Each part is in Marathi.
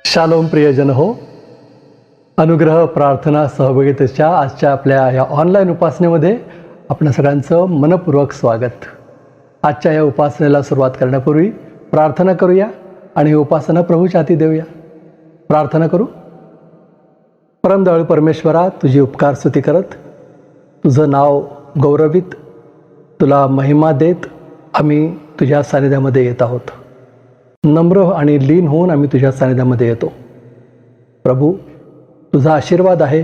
शालोम प्रियजन हो, अनुग्रह प्रार्थना सहभागितेच्या आजच्या आपल्या या ऑनलाईन उपासनेमध्ये आपल्या सगळ्यांचं मनपूर्वक स्वागत. आजच्या या उपासनेला सुरुवात करण्यापूर्वी प्रार्थना करूया आणि ही उपासना प्रभूच्या हाती देऊया. प्रार्थना करू. परमदयाळू परमेश्वरा, तुझी उपकार स्तुती करत, तुझं नाव गौरवित, तुला महिमा देत आम्ही तुझ्या सानिध्यामध्ये येत आहोत. नम्र आणि लीन होऊन आम्ही तुझ्या सानिध्यामध्ये येतो. प्रभू, तुझा आशीर्वाद आहे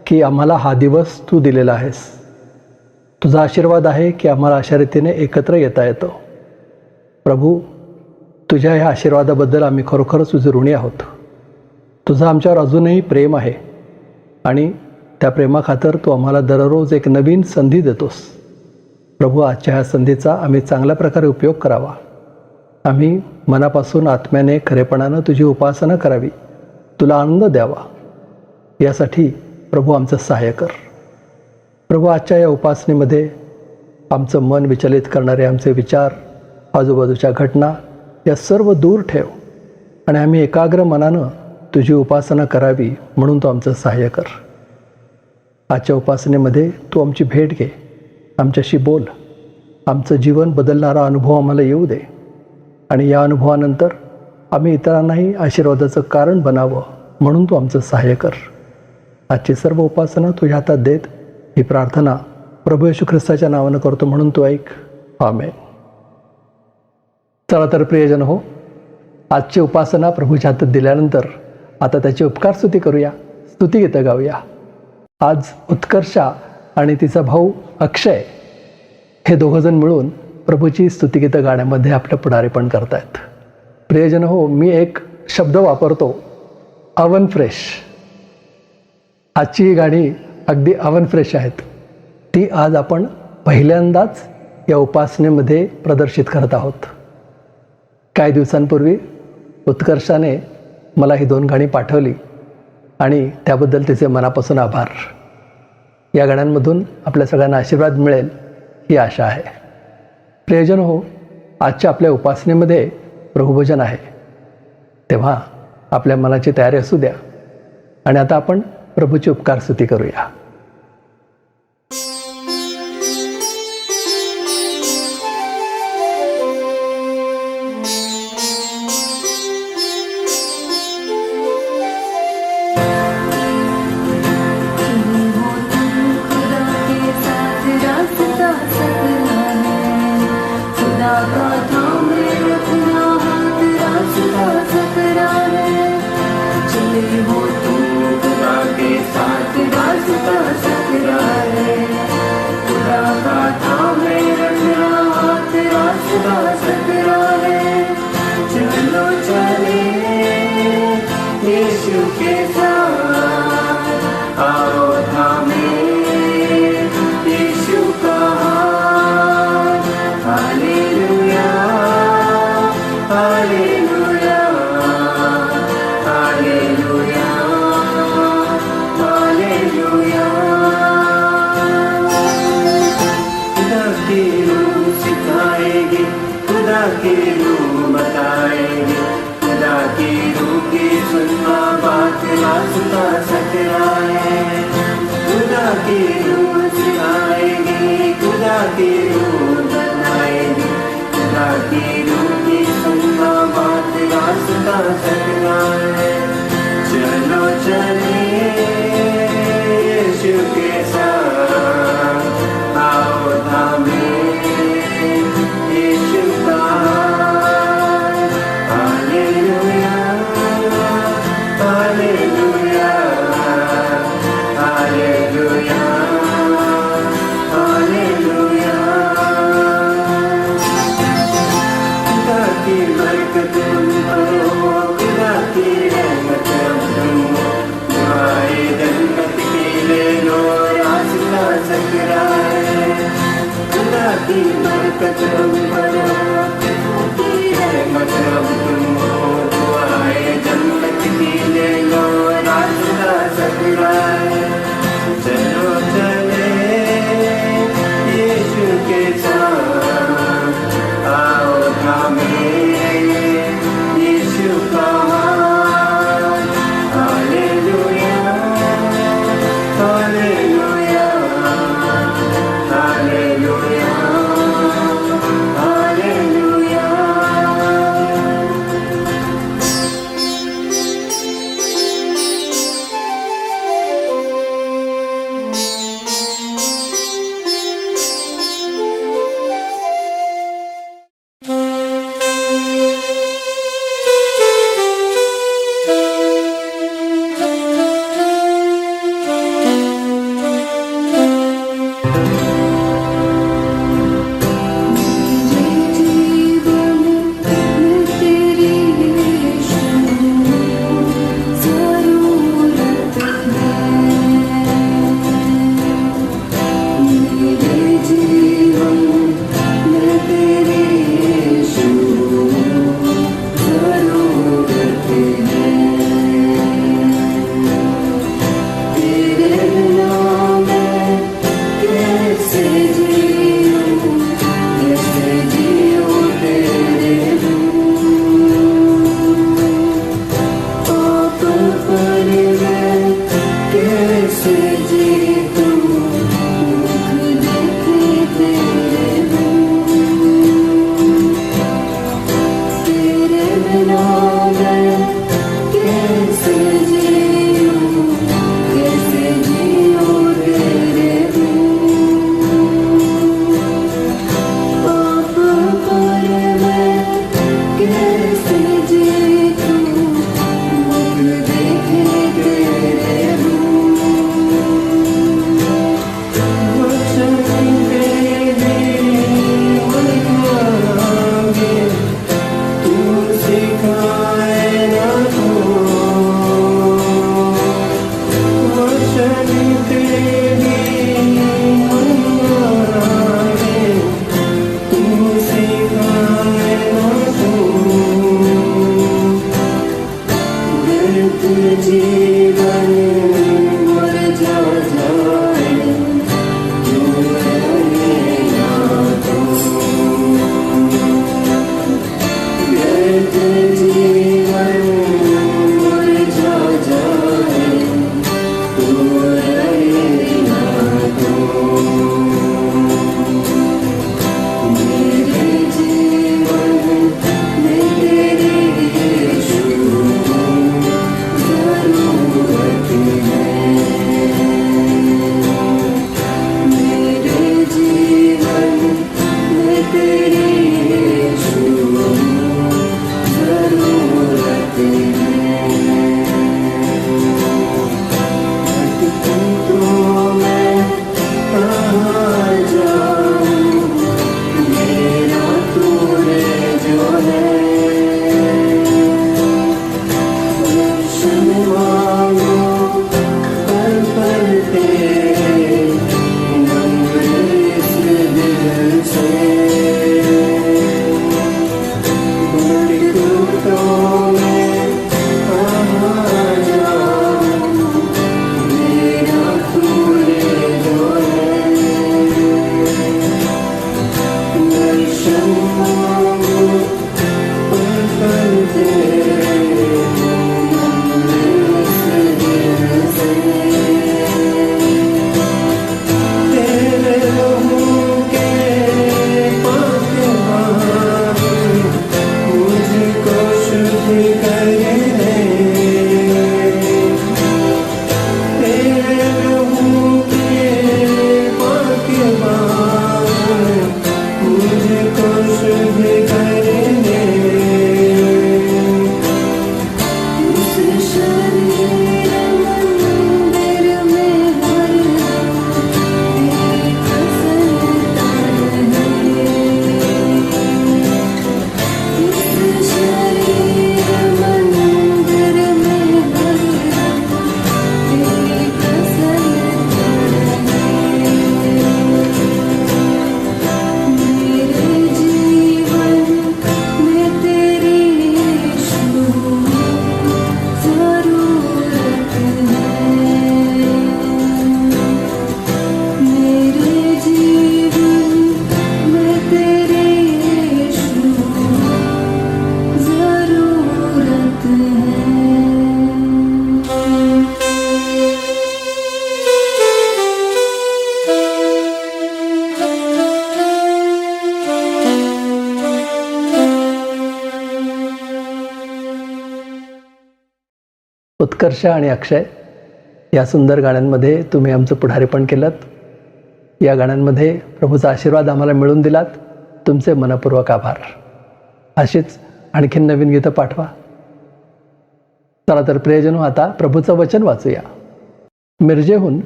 की आम्हाला हा दिवस तू दिलेला आहेस. तुझा आशीर्वाद आहे की आम्हाला अशा रीतीने एकत्र येता येतं. प्रभू, तुझ्या ह्या आशीर्वादाबद्दल आम्ही खरोखरच तुझे ऋणी आहोत. तुझं आमच्यावर अजूनही प्रेम आहे आणि त्या प्रेमाखातर तू आम्हाला दररोज एक नवीन संधी देतोस. प्रभू, आजच्या ह्या संधीचा आम्ही चांगल्या प्रकारे उपयोग करावा. आम्ही मनापासून आत्म्याने खरेपणानं तुझी उपासना करावी, तुला आनंद द्यावा, यासाठी प्रभू आमचं सहाय्य कर. प्रभू, आजच्या या उपासनेमध्ये आमचं मन विचलित करणारे आमचे विचार, आजूबाजूच्या घटना या सर्व दूर ठेव आणि आम्ही एकाग्र मनानं तुझी उपासना करावी म्हणून तू आमचं सहाय्य कर. आजच्या उपासनेमध्ये तू आमची भेट घे, आमच्याशी बोल, आमचं जीवन बदलणारा अनुभव आम्हाला येऊ दे आणि या अनुभवानंतर आम्ही इतरांनाही आशीर्वादाचं कारण बनावं म्हणून तू आमचं सहाय्य कर. आजची सर्व उपासना तुझ्या हातात देत ही प्रार्थना प्रभू येशू ख्रिस्ताच्या नावानं करतो म्हणून तू ऐक. आमेन. चला तर प्रियजन हो, आजची उपासना प्रभूच्या हातात दिल्यानंतर आता त्याची उपकार स्तुती करूया, स्तुतिगीतं गाऊया. आज उत्कर्षा आणि तिचा भाऊ अक्षय हे दोघंजण मिळून प्रभूची स्तुतिगीतं गाण्यामध्ये आपलं पुढारीपण करतायत. प्रियजन हो, मी एक शब्द वापरतो, अवन फ्रेश. आजची ही गाणी अगदी अवन फ्रेश आहेत. ती आज आपण पहिल्यांदाच या उपासनेमध्ये प्रदर्शित करत आहोत. काही दिवसांपूर्वी उत्कर्षाने मला ही 2 गाणी पाठवली आणि त्याबद्दल तिचे मनापासून आभार. या गाण्यांमधून आपल्या सगळ्यांना आशीर्वाद मिळेल ही आशा आहे. प्रियजन हो, आजच्या आपल्या उपासनेमध्ये प्रभुभजन आहे, तेव्हा आपल्या मनाची तयारी असू द्या आणि आता आपण प्रभूची उपकार स्तुती करूया. चलो चले यीशु के साथ, आओ थामे यीशु का हाथ. Hallelujah, hallelujah, hallelujah, hallelujah. खुदा की बरकत तुम पर हो, खुदा की रहमत तुम हो. दुआए जन्नत की ले लो, रास्ता सकरा है. खुदा की बरकत तुम पर हो, खुदा की रहमत तुम हो. दुआए जन्नत की ले लो, रास्ता सकरा है. चलो चले यीशु के साथ, आओ थामे यीशु का हाथ. उत्कर्ष आणि अक्षय या सुंदर गाण्यांमध्ये तुम्ही आमचं पुढारीपण केलं. या गाण्यांमध्ये प्रभूचा आशीर्वाद आम्हाला मिळवून दिलात. तुमचे मनपूर्वक आभार. अशीच आणखीन नवीन गीतं पाठवा. चला तर प्रियजनो, आता प्रभूचं वचन वाचूया. मिरजेहून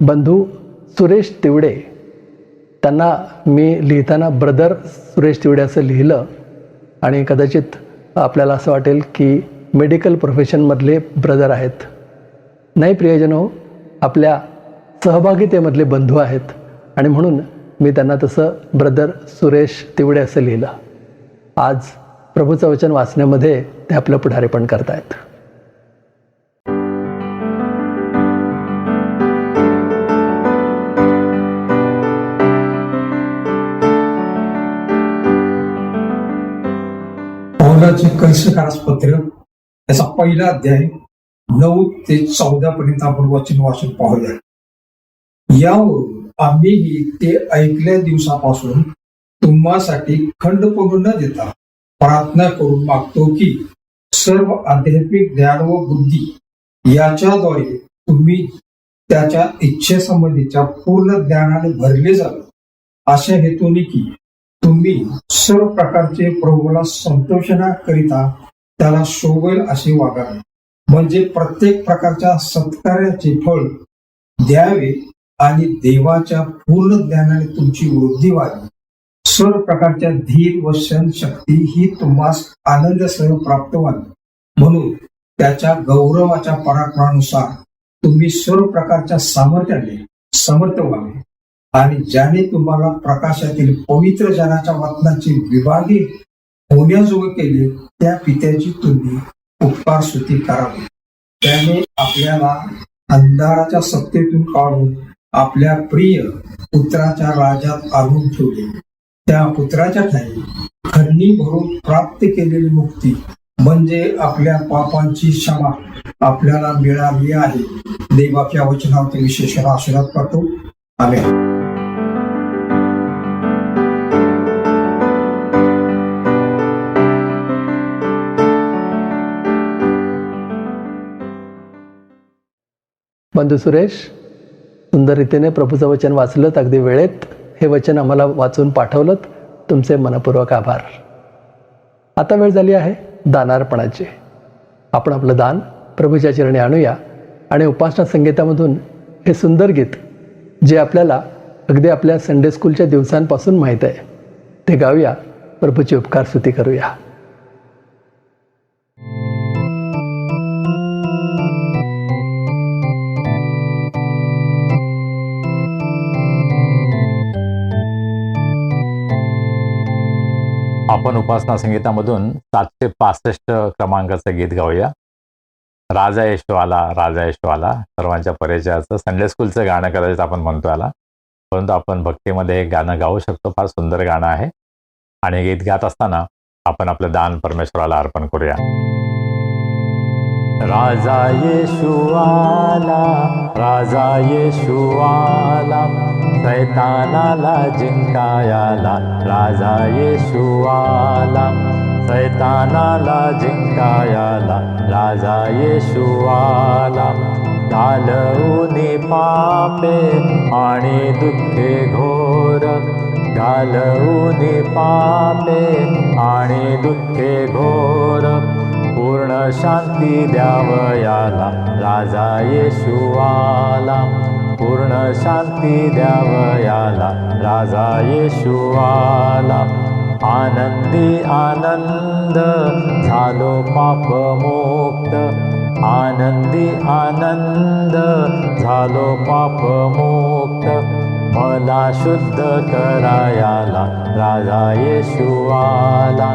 बंधू सुरेश तिवडे, त्यांना मी लिहिताना ब्रदर सुरेश तिवडे असं लिहिलं आणि कदाचित आपल्याला असं वाटेल की मेडिकल प्रोफेशनमधले ब्रदर आहेत. नाही प्रियजनो, आपल्या सहभागितेमधले बंधू आहेत आणि म्हणून मी त्यांना तसं ब्रदर सुरेश तिवडे असं लिहिलं. आज प्रभूचं वचन वाचण्यामध्ये ते आपलं पुढारीपण करतायत. पौलाचे कैसकारास पत्र याचा पहिला अध्याय 9 ते 14 पर्यंत आपण वचन वाचून पाहूया. यावरून आम्हीही ते ऐकल्या दिवसापासून तुम्हासाठी खंड पडू न देता प्रार्थना करून मागतो की सर्व आध्यात्मिक ज्ञान व बुद्धी याच्याद्वारे तुम्ही त्याच्या इच्छेसंबंधीच्या पूर्ण ज्ञानाने भरले जावे, अशा हेतूने की तुम्ही सर्व प्रकारचे प्रभूला संतोषण्याकरिता त्याला शोभेल असे वागावे, म्हणजे प्रत्येक प्रकारच्या सत्कार्याचे फळ द्यावे आणि देवाच्या पूर्ण ज्ञानाने तुमची वृद्धी व्हावी. सर्व प्रकारच्या धीर व शक्ती ही तुम्हास आनंदासह प्राप्त व्हावी, म्हणून त्याच्या गौरवाच्या पराक्रमानुसार तुम्ही सर्व प्रकारच्या सामर्थ्याने समर्थ व्हावे आणि ज्याने तुम्हाला प्रकाशातील पवित्र जनाच्या वचनाचे विभागी होण्याजोगे केले त्या पित्याची तुम्ही उपकार स्तुती करावी. त्याने आपल्याला अंधाराच्या सत्तेतून काढून आपल्या प्रिय पुत्राच्या राज्यात आणून ठेवले. त्या पुत्राच्या ठाई खंडी भरून प्राप्त केलेली मुक्ती म्हणजे आपल्या पापांची क्षमा आपल्याला मिळाली आहे. देवाच्या वचनावरती विशेष आशीर्वाद करतो. आमेन. बंधू सुरेश, सुंदर रीतीने प्रभूचं वचन वाचलं. अगदी वेळेत हे वचन आम्हाला वाचून पाठवलं. तुमचे मनपूर्वक आभार. आता वेळ झाली आहे दानार्पणाची. आपण आपलं दान प्रभूच्या चरणी आणूया आणि उपासना संगीतामधून हे सुंदर गीत जे आपल्याला अगदी आपल्या संडे स्कूलच्या दिवसांपासून माहीत आहे ते गाऊया. प्रभूची उपकार स्तुती करूया. आपण उपासना संगीतामधून 765 क्रमांकाचं गीत गाऊया. राजा येशू आला, राजा येशू आला. सर्वांच्या परिचयाचं संडे स्कूलचं गाणं कदाचित आपण म्हणतो याला, परंतु आपण भक्तीमध्ये हे गाणं गाऊ शकतो. फार सुंदर गाणं आहे आणि गीत गात असताना आपण आपलं दान परमेश्वराला अर्पण करूया. राजा येशू आला, राजा येशू आला, सैतानाला जिंकायाला. राजा येशू आला, सैतानाला जिंकायाला. राजा येशू आला, घालवूनी पापे आणि दुःखे घोर. घालवूनी पापे आणि दुःखे घोर. पूर्ण शांती द्यावयाला. राजा येशू आला, पूर्ण शांती द्यावयाला. राजा येशू आला. आनंदी आनंद झालो पापमुक्त. आनंदी आनंद झालो पापमुक्त. मला शुद्ध करायाला. राजा येशू आला,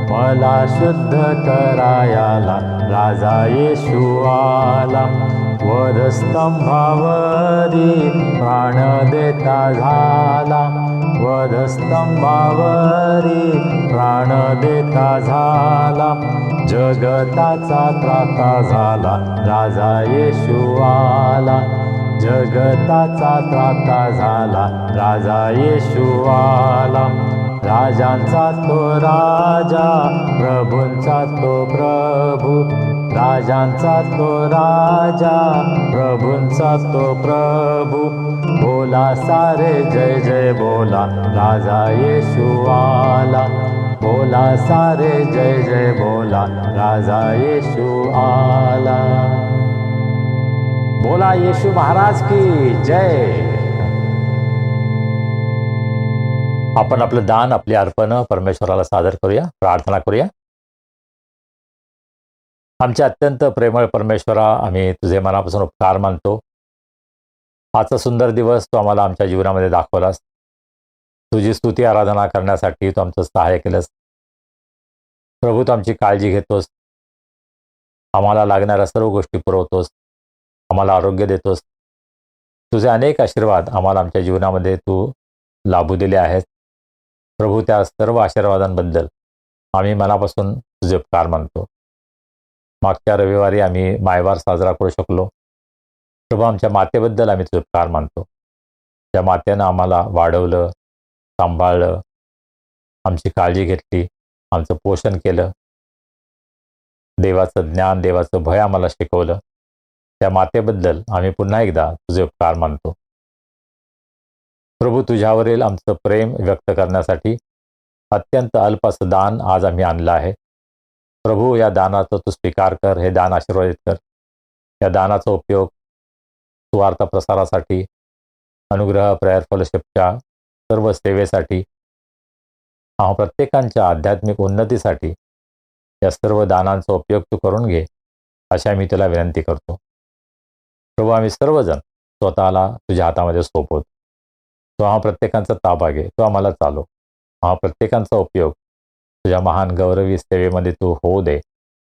मला शुद्ध करायाला. राजा येशू आला. वधस्तंभावरी प्राण देता झाला. वधस्तंभावरी प्राण देता झाला. जगताचा त्राता झाला. राजा येशू आला. जगताचा त्राता झाला. राजा येशू आला. राजांचा तो राजा, प्रभूंचा तो प्रभू. राजांचा तो राजा, प्रभूंचा तो प्रभू, बोला सारे जय जय बोला, राजा येशू आला. बोला सारे जय जय बोला, राजा येशू आला. बोला येशू महाराज की जय. आपण आपलं दान, आपली अर्पण परमेश्वराला सादर करूया, प्रार्थना करूया. आमचे अत्यंत प्रेमळ परमेश्वरा, आम्ही तुझे मनापासून उपकार मानतो. आजचा सुंदर दिवस तू आम्हाला आमच्या जीवनामध्ये दाखवलास. तुझी स्तुती आराधना करण्यासाठी तू आमचं सहाय्य केलंस. प्रभू, तू आमची काळजी घेतोस, आम्हाला लागणाऱ्या सर्व गोष्टी पुरवतोस, आम्हाला आरोग्य देतोस. तुझे अनेक आशीर्वाद आम्हाला आमच्या जीवनामध्ये तू लाभू दिले आहेत. प्रभू, त्या सर्व आशीर्वादांबद्दल आम्ही मनापासून तुझे उपकार मानतो. मागच्या रविवारी आम्ही मायवार साजरा करू शकलो. प्रभू, आमच्या मातेबद्दल आम्ही तुझे उपकार मानतो. त्या मातेनं आम्हाला वाढवलं, सांभाळलं, आमची काळजी घेतली, आमचं पोषण केलं, देवाचं ज्ञान, देवाचं भय आम्हाला शिकवलं. त्या मातेबद्दल आम्ही पुन्हा एकदा तुझे उपकार मानतो. प्रभू, तुझ्यावरील आमचं प्रेम व्यक्त करण्यासाठी अत्यंत अल्प असं दान आज आम्ही आणलं आहे. प्रभू, या दानाचा तू स्वीकार कर, हे दान आशीर्वादित कर. या दानाचा उपयोग सुवार्ता प्रसारासाठी, अनुग्रह प्रेयर फेलोशिपच्या सर्व सेवेसाठी, प्रत्येकांच्या आध्यात्मिक उन्नतीसाठी या सर्व दानांचा उपयोग तू करून घे, अशी आम्ही तुला विनंती करतो. प्रभू, आम्ही सर्वजण स्वतःला तुझ्या हातामध्ये सोपवतो. तो प्रत्येकांचा ताबा घे, तो आम्हाला चालव. प्रत्येकांचा उपयोग तुझ्या महान गौरवी सेवेमध्ये तू होऊ दे,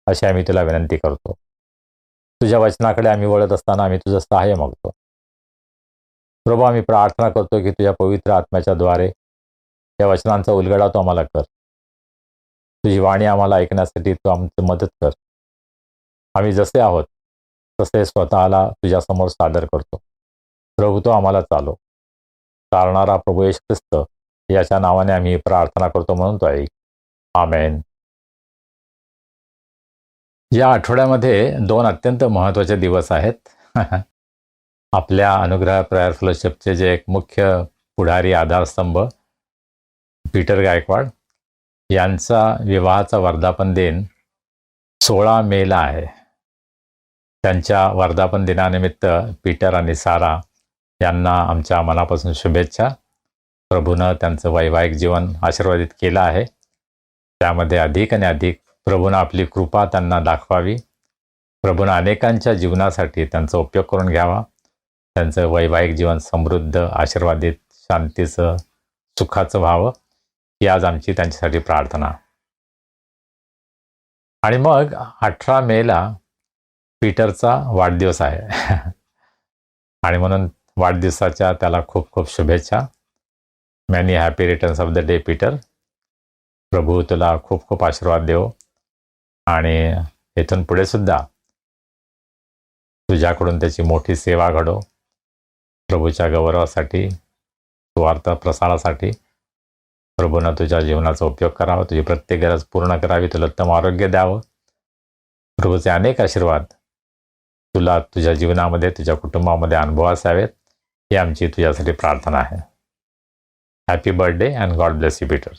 अशी आम्ही तुला विनंती करतो. तुझ्या वचनाकडे आम्ही वळत असताना आम्ही तुझं सहाय्य मागतो. प्रभू, आम्ही प्रार्थना करतो की तुझ्या पवित्र आत्म्याच्या द्वारे या वचनांचा उलगडा तू आम्हाला कर. तुझी वाणी आम्हाला ऐकण्यासाठी तू आमची मदत कर. आम्ही जसे आहोत तसे स्वतःला तुझ्यासमोर सादर करतो. प्रभू, तो आम्हाला चालव. चालणारा प्रभू येशू ख्रिस्त याच्या नावाने आम्ही प्रार्थना करतो, म्हणून तो ऐक. आमेन. या आठवड्यामध्ये 2 अत्यंत महत्त्वाचे दिवस आहेत. आपल्या अनुग्रह प्रेयर फेलोशिपचे जे एक मुख्य पुढारी, आधारस्तंभ पीटर गायकवाड यांचा विवाहाचा वर्धापन दिन 16 मेला आहे. त्यांच्या वर्धापन दिनानिमित्त पीटर आणि सारा यांना आमच्या मनापासून शुभेच्छा. प्रभूनं त्यांचं वैवाहिक जीवन आशीर्वादित केलं आहे. त्यामध्ये अधिक आणि अधिक प्रभूनं आपली कृपा त्यांना दाखवावी. प्रभूनं अनेकांच्या जीवनासाठी त्यांचा उपयोग करून घ्यावा. त्यांचं वैवाहिक जीवन समृद्ध, आशीर्वादित, शांतीचं, सुखाचं व्हावं, ही आज आमची त्यांच्यासाठी प्रार्थना. आणि मग 18 मेला पीटरचा वाढदिवस आहे. आणि म्हणून वाढदिवसाच्या त्याला खूप खूप शुभेच्छा. Many happy returns of the day Peter. प्रभू तुला खूप खूप आशीर्वाद देव, आणि इथून पुढे सुद्धा तुझ्याकडून त्याची मोठी सेवा घडो. प्रभूच्या गौरवासाठी, सुवार्ता प्रसारासाठी प्रभूनं तुझ्या जीवनाचा उपयोग करावा. तुझी प्रत्येक गरज पूर्ण करावी. तुला उत्तम आरोग्य द्यावं. प्रभूचे अनेक आशीर्वाद तुला तुझ्या जीवनामध्ये, तुझ्या कुटुंबामध्ये अनुभवास यावेत, ही आमची तुझ्यासाठी प्रार्थना आहे. Happy birthday and God bless you Peter.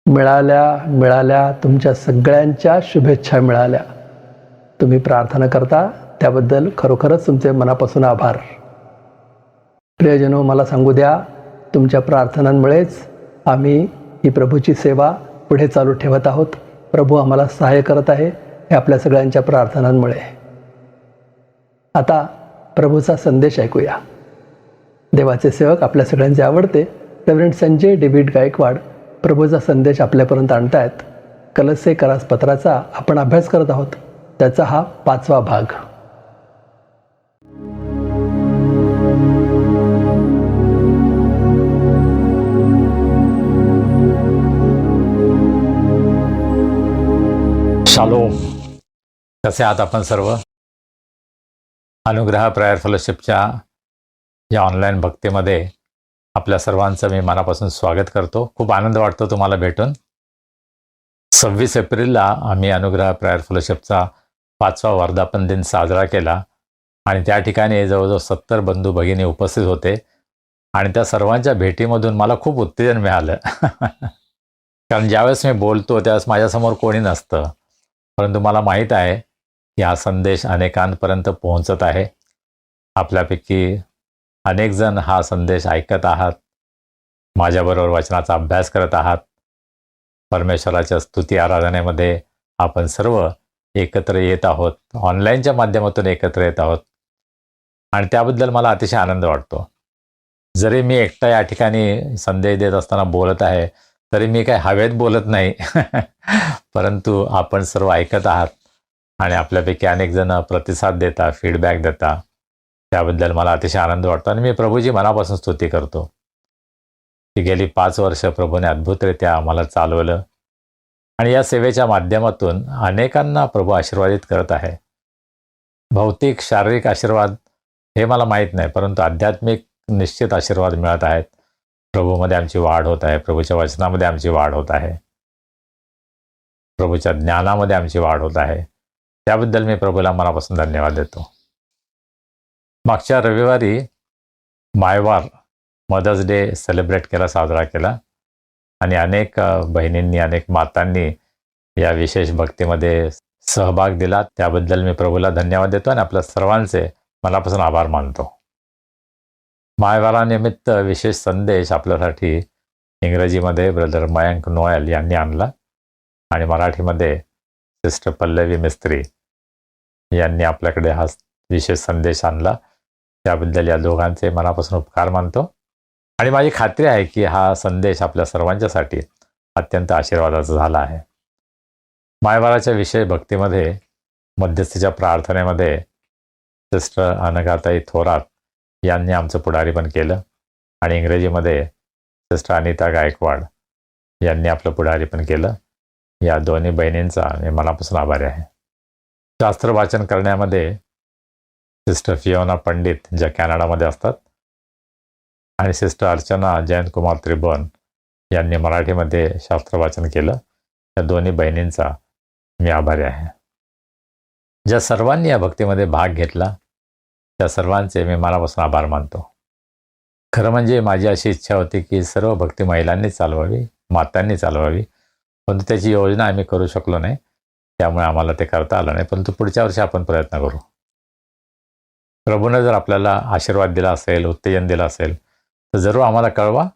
मिळाल्या तुमच्या सगळ्यांच्या शुभेच्छा मिळाल्या. तुम्ही प्रार्थना करता त्याबद्दल खरोखरच तुमचे मनापासून आभार. प्रियजनो, मला सांगू द्या, तुमच्या प्रार्थनांमुळेच आम्ही ही प्रभूची सेवा पुढे चालू ठेवत आहोत. प्रभू आम्हाला सहाय्य करत आहे, हे आपल्या सगळ्यांच्या प्रार्थनांमुळे. आता प्रभूचा संदेश ऐकूया. देवाचे सेवक, आपल्या सगळ्यांचे आवडते रेव्हरंड संजय डेव्हिड गायकवाड प्रभूचा संदेश आपल्यापर्यंत आणतायत. कलसे करास पत्राचा आपण अभ्यास करत आहोत. त्याचा हा 5वा भाग. शालोम. कसे आहात आपण सर्व? अनुग्रह प्रेयर फेलोशिपच्या या ऑनलाईन भक्तीमध्ये आपल्या सर्वांचं मी मनापासून स्वागत करतो. खूप आनंद वाटतो तुम्हाला भेटून. 26 एप्रिलला आम्ही अनुग्रह प्रेयर फेलोशिपचा 5वा वर्धापन दिन साजरा केला आणि त्या ठिकाणी जवळजवळ 70 बंधू भगिनी उपस्थित होते आणि त्या सर्वांच्या भेटीमधून मला खूप उत्तेजन मिळालं. कारण ज्यावेळेस मी बोलतो त्यावेळेस माझ्यासमोर कोणी नसतं, परंतु मला माहीत आहे की हा संदेश अनेकांपर्यंत पोहोचत आहे. आपल्यापैकी अनेक जण हा संदेश ऐकत आहात, माझ्याबरोबर वचनाचा अभ्यास करत आहात. परमेश्वराच्या स्तुती आराधनेमध्ये आपण सर्व एकत्र येत आहोत, ऑनलाईनच्या माध्यमातून एकत्र येत आहोत आणि त्याबद्दल मला अतिशय आनंद वाटतो. जरी मी एकटा या ठिकाणी संदेश देत असताना बोलत आहे, तरी मी काही हवेत बोलत नाही. परंतु आपण सर्व ऐकत आहात आणि आपल्यापैकी अनेक जण प्रतिसाद देता, फीडबॅक देता. त्याबद्दल मला अतिशय आनंद वाटतो आणि मी प्रभूची मनापासून स्तुती करतो की गेली 5 वर्ष प्रभूने अद्भुतरित्या आम्हाला चालवलं आणि या सेवेच्या माध्यमातून अनेकांना प्रभू आशीर्वादित करत आहे. भौतिक, शारीरिक आशीर्वाद हे मला माहीत नाही, परंतु आध्यात्मिक निश्चित आशीर्वाद मिळत आहेत. प्रभूमध्ये आमची वाढ होत आहे, प्रभूच्या वचनामध्ये आमची वाढ होत आहे, प्रभूच्या ज्ञानामध्ये आमची वाढ होत आहे. त्याबद्दल मी प्रभूला मनापासून धन्यवाद देतो. मागच्या रविवारी मायवार मदर्स डे सेलिब्रेट केला, साजरा केला आणि अनेक बहिणींनी, अनेक मातांनी या विशेष भक्तीमध्ये सहभाग दिला. त्याबद्दल मी प्रभूला धन्यवाद देतो आणि आपल्या सर्वांचे मनापासून आभार मानतो. मायवारानिमित्त विशेष संदेश आपल्यासाठी इंग्रजीमध्ये ब्रदर मयंक नोएल यांनी आणला आणि मराठीमध्ये सिस्टर पल्लवी मिस्त्री यांनी आपल्याकडे हा विशेष संदेश आणला. त्याबद्दल या दोघांचे मनापासून उपकार मानतो आणि माझी खात्री आहे की हा संदेश आपल्या सर्वांच्यासाठी अत्यंत आशीर्वादाचा झाला आहे. मायवाराच्या विषय भक्तीमध्ये, मध्यस्थीच्या प्रार्थनेमध्ये सिस्टर अनघाताई थोरात यांनी आमचं पुढारीपण केलं आणि इंग्रजीमध्ये सिस्टर अनिता गायकवाड यांनी आपलं पुढारीपण केलं. या दोन्ही बहिणींचा मी मनापासून आभारी आहे. शास्त्र वाचन करण्यामध्ये सिस्टर फियोना पंडित, ज्या कॅनडामध्ये असतात, आणि सिस्टर अर्चना जयंतकुमार त्रिभुवन यांनी मराठीमध्ये शास्त्र वाचन केलं. या दोन्ही बहिणींचा मी आभारी आहे. ज्या सर्वांनी या भक्तीमध्ये भाग घेतला त्या सर्वांचे मी मनापासून आभार मानतो. खरं म्हणजे माझी अशी इच्छा होती की सर्व भक्ती महिलांनी चालवावी, मातांनी चालवावी, परंतु त्याची योजना आम्ही करू शकलो नाही, त्यामुळे आम्हाला ते करता आलं नाही. परंतु पुढच्या वर्षी आपण प्रयत्न करू. प्रभूने जर आपल्याला आशीर्वाद दिला असेल, उत्तेजन दिलं असेल, तर जरूर आम्हाला कळवा.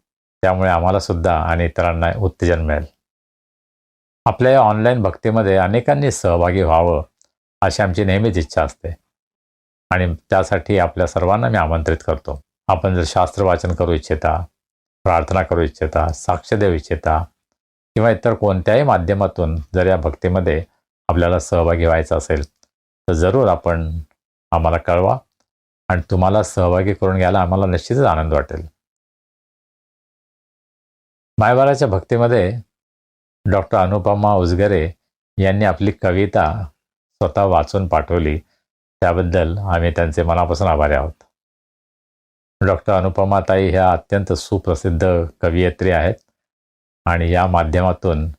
त्यामुळे आम्हाला सुद्धा आणि इतरांना उत्तेजन मिळेल. आपल्या या ऑनलाईन भक्तीमध्ये अनेकांनी सहभागी व्हावं अशी आमची नेहमीच इच्छा असते आणि त्यासाठी आपल्या सर्वांना मी आमंत्रित करतो. आपण जर शास्त्र वाचन करू इच्छिता, प्रार्थना करू इच्छिता, साक्ष देऊ इच्छिता किंवा इतर कोणत्याही माध्यमातून जर या भक्तीमध्ये आपल्याला सहभागी व्हायचं असेल, तर जरूर आपण आम्हाला कळवा आणि तुम्हाला सहभागी करून घ्यायला आम्हाला निश्चितच आनंद वाटेल. मायवाराच्या भक्तीमध्ये डॉक्टर अनुपमा उजगरे यांनी आपली कविता स्वतः वाचून पाठवली. त्याबद्दल आम्ही त्यांचे मनापासून आभारी आहोत. डॉक्टर अनुपमा ताई ह्या अत्यंत सुप्रसिद्ध कवयित्री आहेत आणि या माध्यमातून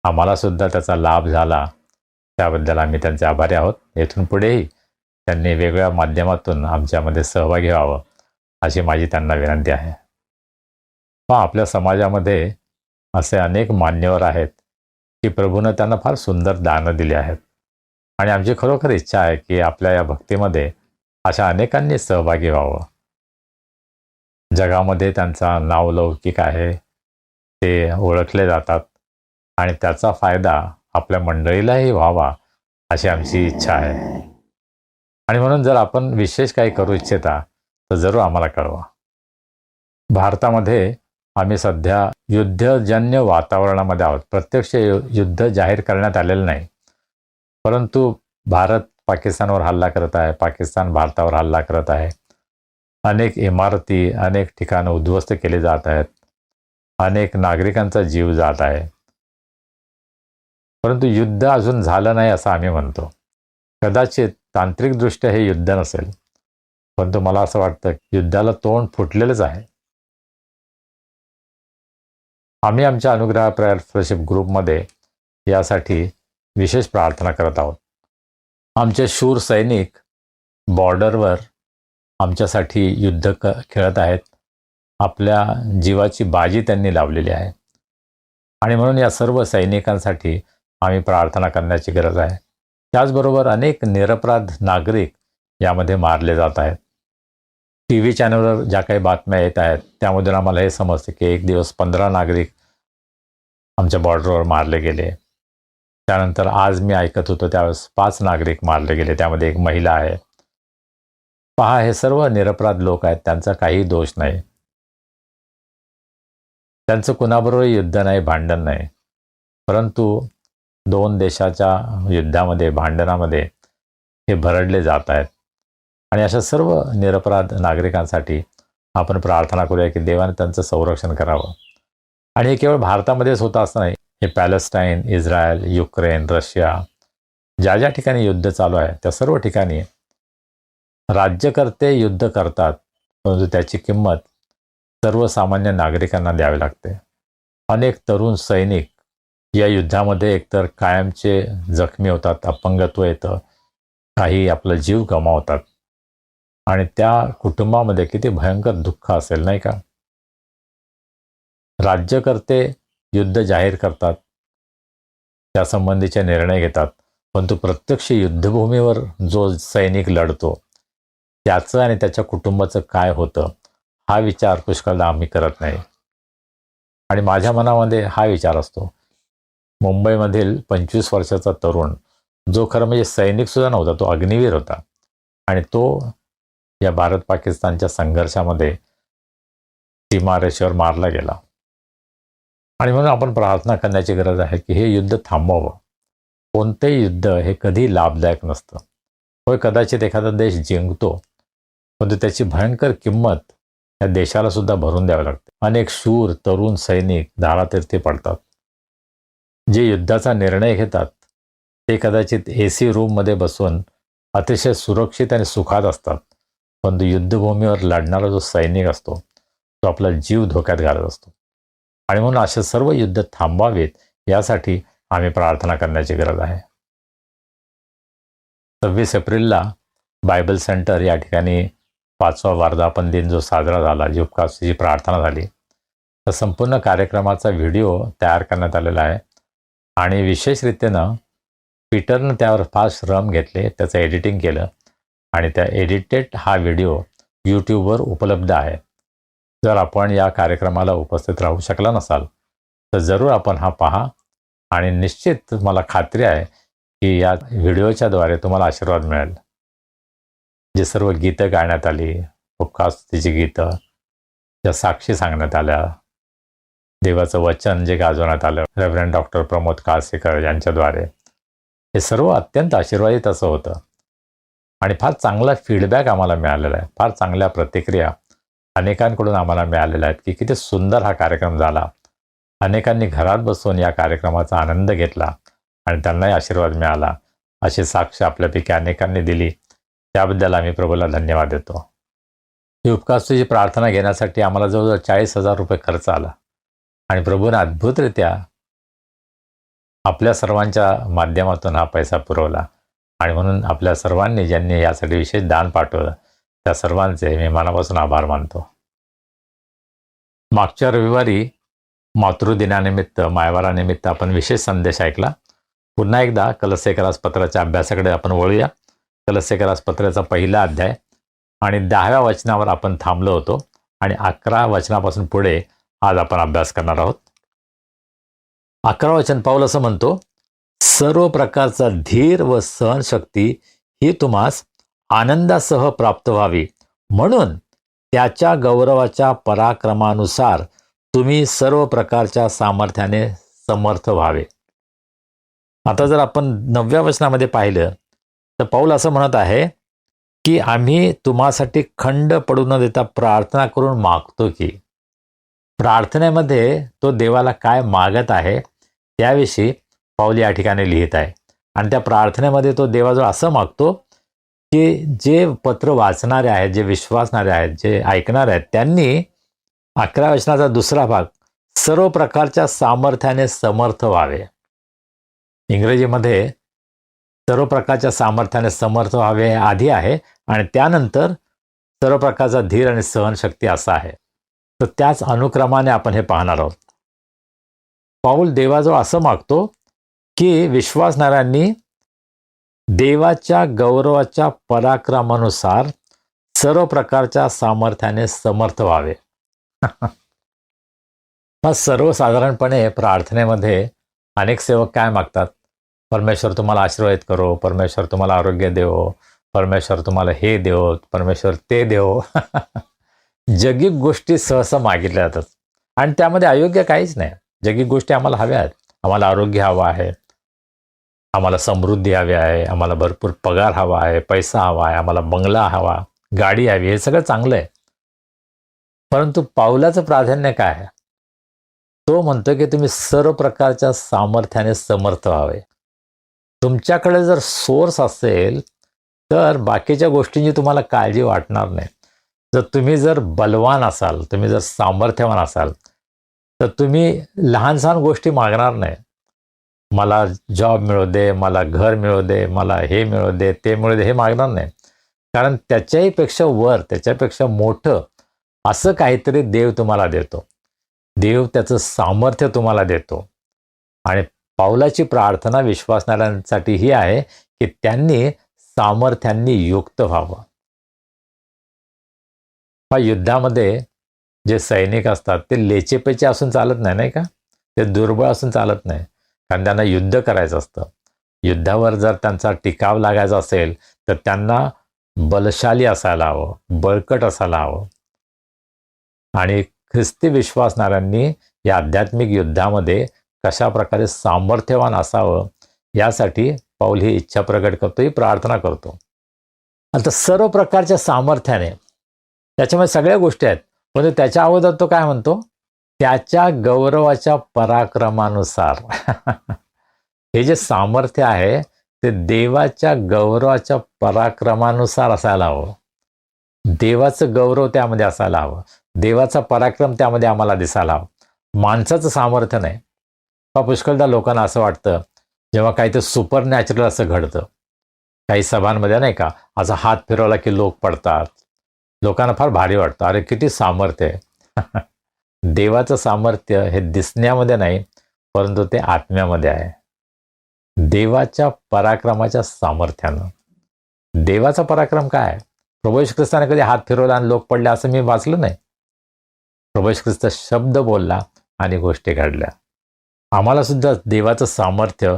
आम्हाला सुद्धा त्याचा लाभ झाला. त्याबद्दल आम्ही त्यांचे आभारी आहोत. येथून पुढेही त्यांनी वेगवेगळ्या माध्यमातून आमच्यामध्ये सहभागी व्हावं अशी माझी त्यांना विनंती आहे. पण आपल्या समाजामध्ये असे अनेक मान्यवर आहेत की प्रभूनं त्यांना फार सुंदर दानं दिली आहेत आणि आमची खरोखर इच्छा आहे की आपल्या या भक्तीमध्ये अशा अनेकांनी सहभागी व्हावं. जगामध्ये त्यांचा नावलौकिक आहे, ते ओळखले जातात आणि त्याचा फायदा आपल्या मंडळीलाही व्हावा अशी आमची इच्छा आहे. आणि म्हणून जर आपण विशेष काही करू इच्छिता तर जरूर आम्हाला कळवा. भारतामध्ये आम्ही सध्या युद्धजन्य वातावरणामध्ये आहोत. प्रत्यक्ष युद्ध जाहीर करण्यात आलेलं नाही, परंतु भारत पाकिस्तानवर हल्ला करत आहे, पाकिस्तान भारतावर हल्ला करत आहे. अनेक इमारती, अनेक ठिकाणं उद्ध्वस्त केली जात आहेत, अनेक नागरिकांचा जीव जात आहे. परंतु युद्ध अजून झालं नाही असं आम्ही म्हणतो. कदाचित तांत्रिकदृष्ट्या हे युद्ध नसेल, परंतु मला असं वाटतं युद्धाला तोंड फुटलेलंच आहे. आम्ही आमच्या अनुग्रह प्रेयर फेलोशिप ग्रुपमध्ये यासाठी विशेष प्रार्थना करत आहोत. आमचे शूर सैनिक बॉर्डरवर आमच्यासाठी युद्ध खेळत आहेत. आपल्या जीवाची बाजी त्यांनी लावलेली आहे आणि म्हणून या सर्व सैनिकांसाठी आम्ही प्रार्थना करण्याची गरज आहे. त्याचबरोबर अनेक निरपराध नागरिक यामध्ये मारले जात आहेत. TV चॅनलवर ज्या काही बातम्या येत आहेत त्यामधून आम्हाला हे समजते की एक दिवस 15 नागरिक आमच्या बॉर्डरवर मारले गेले. त्यानंतर आज मी ऐकत होतो त्यावेळेस 5 नागरिक मारले गेले, त्यामध्ये एक महिला आहे. पहा, हे सर्व निरपराध लोक आहेत, त्यांचा काही दोष नाही. त्यांचं कुणाबरोबर युद्ध नाही, भांडण नाही, परंतु 2 देशाच्या युद्धामध्ये, भांडणामध्ये हे भरडले जात आहेत. आणि अशा सर्व निरपराध नागरिकांसाठी आपण प्रार्थना करूया की देवाने त्यांचं संरक्षण करावं. आणि हे केवळ भारतामध्येच होतं असं नाही, हे पॅलेस्टाईन, इस्रायल, युक्रेन, रशिया, ज्या ज्या ठिकाणी युद्ध चालू आहे त्या सर्व ठिकाणी राज्यकर्ते युद्ध करतात, परंतु त्याची किंमत सर्वसामान्य नागरिकांना द्यावी लागते. अनेक तरुण सैनिक या युद्धामध्ये एकतर कायमचे जखमी होतात, अपंगत्व येतं, काही आपला जीव गमावतात आणि त्या कुटुंबामध्ये किती भयंकर दुःख असेल, नाही का? राज्यकर्ते युद्ध जाहीर करतात, त्यासंबंधीचे निर्णय घेतात, परंतु प्रत्यक्ष युद्धभूमीवर जो सैनिक लढतो त्याचं आणि त्याच्या कुटुंबाचं काय होतं हा विचार पुष्कळदा आम्ही करत नाही. आणि माझ्या मनामध्ये हा विचार असतो, मुंबईमधील 25 वर्षाचा तरुण जो खरं म्हणजे सैनिकसुद्धा नव्हता, तो अग्निवीर होता आणि तो या भारत पाकिस्तानच्या संघर्षामध्ये सीमारेषेवर मारला गेला. आणि म्हणून आपण प्रार्थना करण्याची गरज आहे की हे युद्ध थांबवावं. कोणतेही युद्ध हे कधी लाभदायक नसतं. होय, कदाचित एखादा देश जिंकतो, परंतु त्याची भयंकर किंमत या देशाला सुद्धा भरून द्यावी लागते. अनेक शूर तरुण सैनिक धारातीर्थी पडतात. जे युद्धाचा निर्णय घेतात ते कदाचित AC रूममध्ये बसून अतिशय सुरक्षित आणि सुखात असतात, परंतु युद्धभूमीवर लढणारा जो सैनिक असतो तो आपला जीव धोक्यात घालत असतो. आणि म्हणून असे सर्व युद्ध थांबावेत यासाठी आम्ही प्रार्थना करण्याची गरज आहे. 26 एप्रिलला बायबल सेंटर या ठिकाणी 5वा वर्धापन दिन जो साजरा झाला, जी उपवासाची प्रार्थना झाली, तर संपूर्ण कार्यक्रमाचा व्हिडिओ तयार करण्यात आलेला आहे आणि विशेषरीत्यानं पीटरनं त्यावर फार श्रम घेतले, त्याचं एडिटिंग केलं आणि त्या एडिटेड हा व्हिडिओ यूट्यूबवर उपलब्ध आहे. जर आपण या कार्यक्रमाला उपस्थित राहू शकला नसाल तर जरूर आपण हा पहा आणि निश्चित मला खात्री आहे की या व्हिडिओच्याद्वारे तुम्हाला आशीर्वाद मिळेल. जे सर्व गीतं गाण्यात आली, उपवासाची गीतं, ज्या साक्षी सांगण्यात आल्या, देवाचं वचन जे गाजवण्यात आलं रेव्हरंड डॉक्टर प्रमोद काळसेकर यांच्याद्वारे, हे सर्व अत्यंत आशीर्वादित असं होतं आणि फार चांगला फीडबॅक आम्हाला मिळालेला आहे. फार चांगल्या प्रतिक्रिया अनेकांकडून आम्हाला मिळालेल्या आहेत की किती सुंदर हा कार्यक्रम झाला. अनेकांनी घरात बसून या कार्यक्रमाचा आनंद घेतला आणि त्यांनाही आशीर्वाद मिळाला, अशी साक्ष आपल्यापैकी अनेकांनी दिली. त्याबद्दल आम्ही प्रभूला धन्यवाद देतो. ही उपवासाची प्रार्थना घेण्यासाठी आम्हाला जवळजवळ 40,000 रुपये खर्च आला आणि प्रभूने अद्भुतरित्या आपल्या सर्वांच्या माध्यमातून हा पैसा पुरवला. आणि म्हणून आपल्या सर्वांनी ज्यांनी यासाठी विशेष दान पाठवलं त्या सर्वांचे मी मनापासून आभार मानतो. मागच्या रविवारी मातृदिनानिमित्त, मायवारानिमित्त आपण विशेष संदेश ऐकला. पुन्हा एकदा कलस्सेकरास पत्राच्या अभ्यासाकडे आपण वळूया. कलस्सेकरास पत्राचा पहिला अध्याय आणि 10व्या वचनावर आपण थांबलो होतो आणि 11 वचनापासून पुढे आज आपण अभ्यास करणार आहोत. 11 वचन पाऊल असं म्हणतो, सर्व प्रकारचा धीर व सहनशक्ती ही तुम्हास आनंदासह प्राप्त व्हावी, म्हणून त्याच्या गौरवाच्या पराक्रमानुसार तुम्ही सर्व प्रकारच्या सामर्थ्याने समर्थ व्हावे. आता जर आपण 9व्या वचनामध्ये पाहिलं तर पाऊल असं म्हणत आहे की आम्ही तुम्हासाठी खंड पडू न देता प्रार्थना करून मागतो की. प्रार्थनेमध्ये तो देवाला काय मागत आहे त्याविषयी पाऊल या ठिकाणी लिहित आहे आणि त्या प्रार्थनेमध्ये तो देवाजवळ असं मागतो की जे पत्र वाचणारे आहेत, जे विश्वासणारे आहेत, जे ऐकणार आहेत, त्यांनी 11 वचनाचा दुसरा भाग सर्व प्रकारच्या सामर्थ्याने समर्थ व्हावे. इंग्रजीमध्ये सर्व प्रकारच्या सामर्थ्याने समर्थ व्हावे हे आधी आहे आणि त्यानंतर सर्व प्रकारचा धीर आणि सहनशक्ती असा आहे. तर त्याच अनुक्रमाने आपण हे पाहणार आहोत. पाऊल देवाजवळ असं मागतो की विश्वासणाऱ्यांनी देवाच्या गौरवाच्या पराक्रमानुसार सर्व प्रकारच्या सामर्थ्याने समर्थ व्हावे. मग सर्वसाधारणपणे प्रार्थनेमध्ये अनेक सेवक काय मागतात? परमेश्वर तुम्हाला आशीर्वादित करो, परमेश्वर तुम्हाला आरोग्य देवो, परमेश्वर तुम्हाला हे देवो, परमेश्वर ते देवो. जगिक गोष्टी सहसा मागितल्या जातात आणि त्यामध्ये अयोग्य काहीच नाही. जगिक गोष्टी आम्हाला हव्या आहेत. आम्हाला आरोग्य हवं आहे, आम्हाला समृद्धी हवी आहे, आम्हाला भरपूर पगार हवा आहे, पैसा हवा आहे, आम्हाला बंगला हवा, गाडी हवी, हे सगळं चांगलं आहे. परंतु पाऊलाचं प्राधान्य काय आहे? तो म्हणतो की तुम्ही सर्व प्रकारच्या सामर्थ्याने समर्थ व्हावे. तुमच्याकडे जर सोर्स असेल तर बाकीच्या गोष्टींची तुम्हाला काळजी वाटणार नाही. जर बलवान असाल, तुम्ही जर सामर्थ्यवान असाल तर तुम्ही लहान सहान गोष्टी मागणार नाही. मला जॉब मिळू दे, मला घर मिळू दे, मला हे मिळू दे, ते मिळू दे, हे मागणार नाही. कारण त्याच्याही पेक्षा वर, त्याच्यापेक्षा मोठं असं काहीतरी देव तुम्हाला देतो. देव त्याचं सामर्थ्य तुम्हाला देतो. आणि पाऊलाची प्रार्थना विश्वासणाऱ्यांसाठी ही आहे की त्यांनी सामर्थ्यांनी युक्त व्हावं. युद्धामध्ये जे सैनिक असतात ते लेचेपेचे असून चालत नाही, नाही का? ते दुर्बळ असून चालत नाही, कारण त्यांना युद्ध करायचं असतं. युद्धावर जर त्यांचा टिकाव लागायचा असेल तर त्यांना बलशाली असायला हवं, बळकट असायला हवं. आणि ख्रिस्ती विश्वासणाऱ्यांनी या आध्यात्मिक युद्धामध्ये कशा प्रकारे सामर्थ्यवान असावं यासाठी पाऊल ही इच्छा प्रकट करतो, ही प्रार्थना करतो. आता सर्व प्रकारच्या सामर्थ्याने, त्याच्यामध्ये सगळ्या गोष्टी आहेत, पण त्याच्या अगोदर तो काय म्हणतो? त्याच्या गौरवाच्या पराक्रमानुसार. हे जे सामर्थ्य आहे ते देवाच्या गौरवाच्या पराक्रमानुसार असायला हवं. देवाचं गौरव त्यामध्ये असायला हवं, देवाचा पराक्रम त्यामध्ये आम्हाला दिसायला हवं. माणसाचं सामर्थ्य नाही. पुष्कळदा लोकांना असं वाटतं जेव्हा काही ते सुपर नॅचरल असं घडतं, काही सभांमध्ये नाही का, असा हात फिरवला की लोक पडतात, लोकांना फार भारी वाटतं, अरे किती सामर्थ्य आहे. देवाचं सामर्थ्य हे दिसण्यामध्ये नाही, परंतु ते आत्म्यामध्ये आहे. देवाच्या पराक्रमाच्या सामर्थ्यानं. देवाचा पराक्रम काय आहे? प्रभू येशू ख्रिस्ताने कधी हात फिरवला आणि लोक पडले असं मी वाचलं नाही. प्रभू येशू ख्रिस्त शब्द बोलला आणि गोष्टी घडल्या. आम्हाला सुद्धा देवाचं सामर्थ्य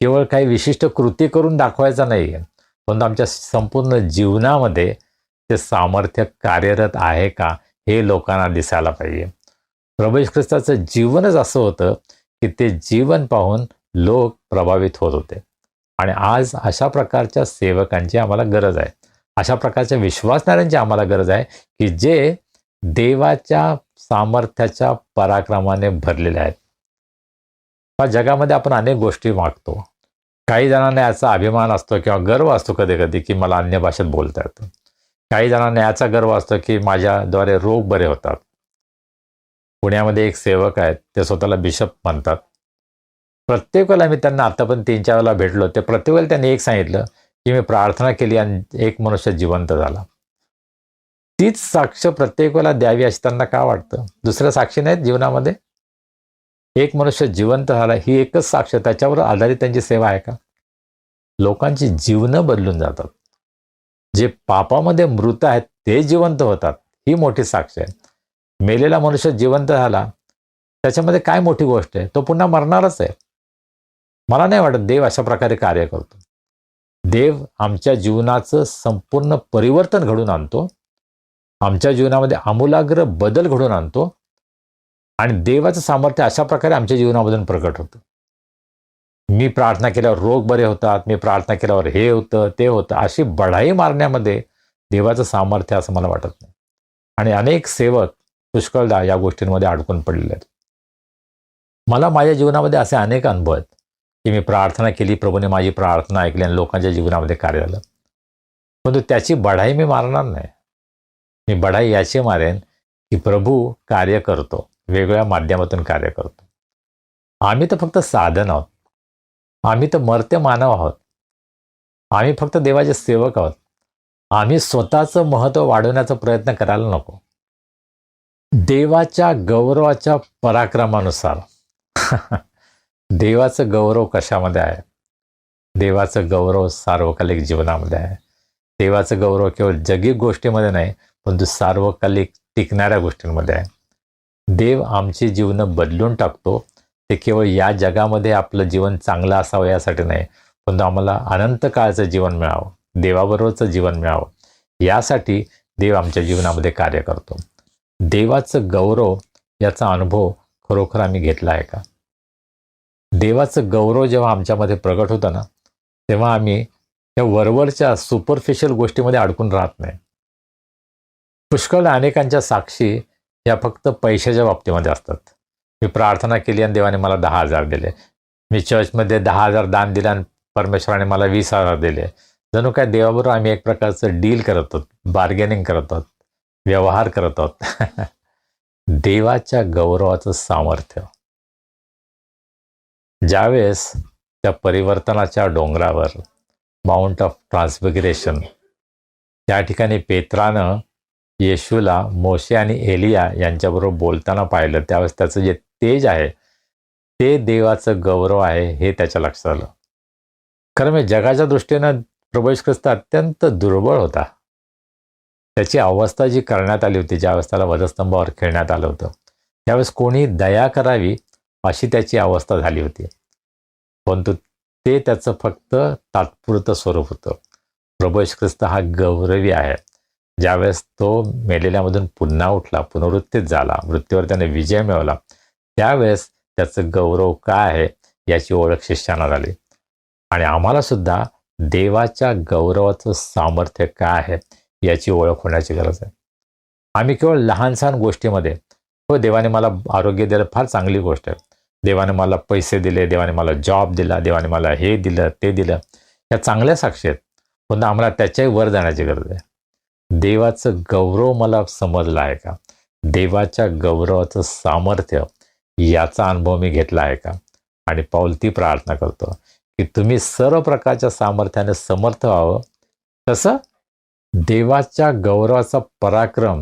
केवळ काही विशिष्ट कृती करून दाखवायचं नाही, पण आमच्या संपूर्ण जीवनामध्ये ते सामर्थ्य कार्यरत आहे का हे लोकांना दिसायला पाहिजे. प्रभू येशू ख्रिस्ताचं जीवनच असं होतं की ते जीवन पाहून लोक प्रभावित होत होते. आणि आज अशा प्रकारच्या सेवकांची आम्हाला गरज आहे, अशा प्रकारच्या विश्वासणाऱ्यांची आम्हाला गरज आहे की जे देवाच्या सामर्थ्याच्या पराक्रमाने भरलेले आहेत. जगामध्ये आपण अनेक गोष्टी मागतो. काही जणांना याचा अभिमान असतो किंवा गर्व असतो कधी कधी की मला अन्य भाषेत बोलता येतं. काही जणांना याचा गर्व असतो की माझ्याद्वारे रोग बरे होतात. पुण्यामध्ये एक सेवक आहेत, ते स्वतःला बिशप म्हणतात. प्रत्येक वेळेला मी त्यांना आतापर्यंत 3-4 वेळेला भेटलो, ते प्रत्येक वेळेला त्यांनी एक सांगितलं की मी प्रार्थना केली आणि एक मनुष्य जिवंत झाला. तीच साक्ष प्रत्येक वेळेला द्यावी अशी त्यांना का वाटतं? दुसऱ्या साक्षी नाहीत जीवनामध्ये? एक मनुष्य जिवंत झाला ही एकच साक्ष, त्याच्यावर आधारित त्यांची सेवा आहे का? लोकांची जीवनं बदलून जातात. जे पापामध्ये मृत आहेत ते जिवंत होतात, ही मोठी साक्ष आहे. मेलेला मनुष्य जिवंत झाला, त्याच्यामध्ये काय मोठी गोष्ट आहे? तो पुन्हा मरणारच आहे. मला नाही वाटत देव अशा प्रकारे कार्य करतो. देव आमच्या जीवनाचं संपूर्ण परिवर्तन घडून आणतो, आमच्या जीवनामध्ये आमूलाग्र बदल घडून आणतो आणि देवाचं सामर्थ्य अशा प्रकारे आमच्या जीवनामधून प्रकट होतं. मी प्रार्थना केल्यावर रोग बरे होतात, मी प्रार्थना केल्यावर हे होतं ते होतं, अशी बढाई मारण्यामध्ये देवाचं सामर्थ्य असं मला वाटत नाही. आणि अनेक सेवक पुष्कळदा या गोष्टींमध्ये अडकून पडलेले आहेत. मला माझ्या जीवनामध्ये असे अनेक अनुभव आहेत की मी प्रार्थना केली, प्रभूने माझी प्रार्थना ऐकली आणि लोकांच्या जीवनामध्ये कार्य झालं. परंतु त्याची बढाई मी मारणार नाही. मी बढाई याची मारेन की प्रभू कार्य करतो, वेगवेगळ्या माध्यमातून कार्य करतो. आम्ही तर फक्त साधन आहोत. आम्ही तर मर्त्य मानव आहोत. आम्ही फक्त देवाचे सेवक आहोत. आम्ही स्वतःचं महत्त्व वाढवण्याचा प्रयत्न करायला नको. देवाच्या गौरवाच्या पराक्रमानुसार देवाचं गौरव कशामध्ये आहे? देवाचं गौरव सार्वकालिक जीवनामध्ये आहे. देवाचं गौरव केवळ जगिक गोष्टीमध्ये नाही, परंतु सार्वकालिक टिकणाऱ्या गोष्टींमध्ये आहे. देव आमची जीवनं बदलून टाकतो. ते केवळ या जगामध्ये आपलं जीवन चांगलं असावं यासाठी नाही, परंतु आम्हाला अनंत काळचं जीवन मिळावं, देवाबरोबरचं जीवन मिळावं, यासाठी देव आमच्या जीवनामध्ये कार्य करतो. देवाचं गौरव याचा अनुभव खरोखर आम्ही घेतला आहे का? देवाचं गौरव जेव्हा आमच्यामध्ये प्रगट होतं ना, तेव्हा आम्ही त्या वरवरच्या सुपरफिशियल गोष्टीमध्ये अडकून राहत नाही. पुष्कळ अनेकांच्या साक्षी या फक्त पैशाच्या बाबतीमध्ये असतात. मी प्रार्थना केली आणि देवाने मला 10,000 दिले. मी चर्चमध्ये 10,000 दान दिलं आणि परमेश्वराने मला 20,000 दिले. जणू काय देवाबरोबर आम्ही एक प्रकारचं डील करत आहोत, बार्गेनिंग करत आहोत, व्यवहार करत आहोत. देवाच्या गौरवाचं सामर्थ्य ज्यावेळेस त्या परिवर्तनाच्या डोंगरावर, माउंट ऑफ ट्रान्सफिगरेशन, त्या ठिकाणी पेत्रानं येशूला मोशे आणि एलिया यांच्याबरोबर बोलताना पाहिलं, त्यावेळेस त्याचं जे तेज आहे ते देवाचं गौरव आहे हे त्याच्या लक्षात आलं. खरं म्हणजे जगाच्या दृष्टीनं प्रभू येशू ख्रिस्त अत्यंत दुर्बळ होता. त्याची अवस्था जी करण्यात आली होती, ज्यावेळेस त्याला वधस्तंभावर खेळण्यात आलं होतं, त्यावेळेस कोणी दया करावी अशी त्याची अवस्था झाली होती. परंतु ते त्याचं फक्त तात्पुरतं स्वरूप होतं. प्रभू येशू ख्रिस्त हा गौरवी आहे. ज्यावेळेस तो मेलेल्यामधून पुन्हा उठला, पुनरुत्थित झाला, मृत्यूवर त्याने विजय मिळवला, त्यावेळेस त्याचं गौरव काय आहे याची ओळख शिष्यांना झाली. आणि आम्हाला सुद्धा देवाच्या गौरवाचं सामर्थ्य काय आहे याची ओळख होण्याची गरज आहे. आम्ही केवळ लहान सहान गोष्टीमध्ये, हो देवाने मला आरोग्य दिलं, फार चांगली गोष्ट आहे, देवाने मला पैसे दिले, देवाने मला जॉब दिला, देवाने मला हे दिलं ते दिलं, या चांगल्या साक्षी आहेत. पण आम्हाला त्याच्याही वर जाण्याची गरज आहे. देवाचं गौरव मला समजलं आहे का? देवाच्या गौरवाचं सामर्थ्य याचा अनुभव मी घेतला आहे का? आणि पाऊल ती प्रार्थना करतो की तुम्ही सर्व प्रकारच्या सामर्थ्याने समर्थ व्हावं. कसं? देवाच्या गौरवाचा पराक्रम,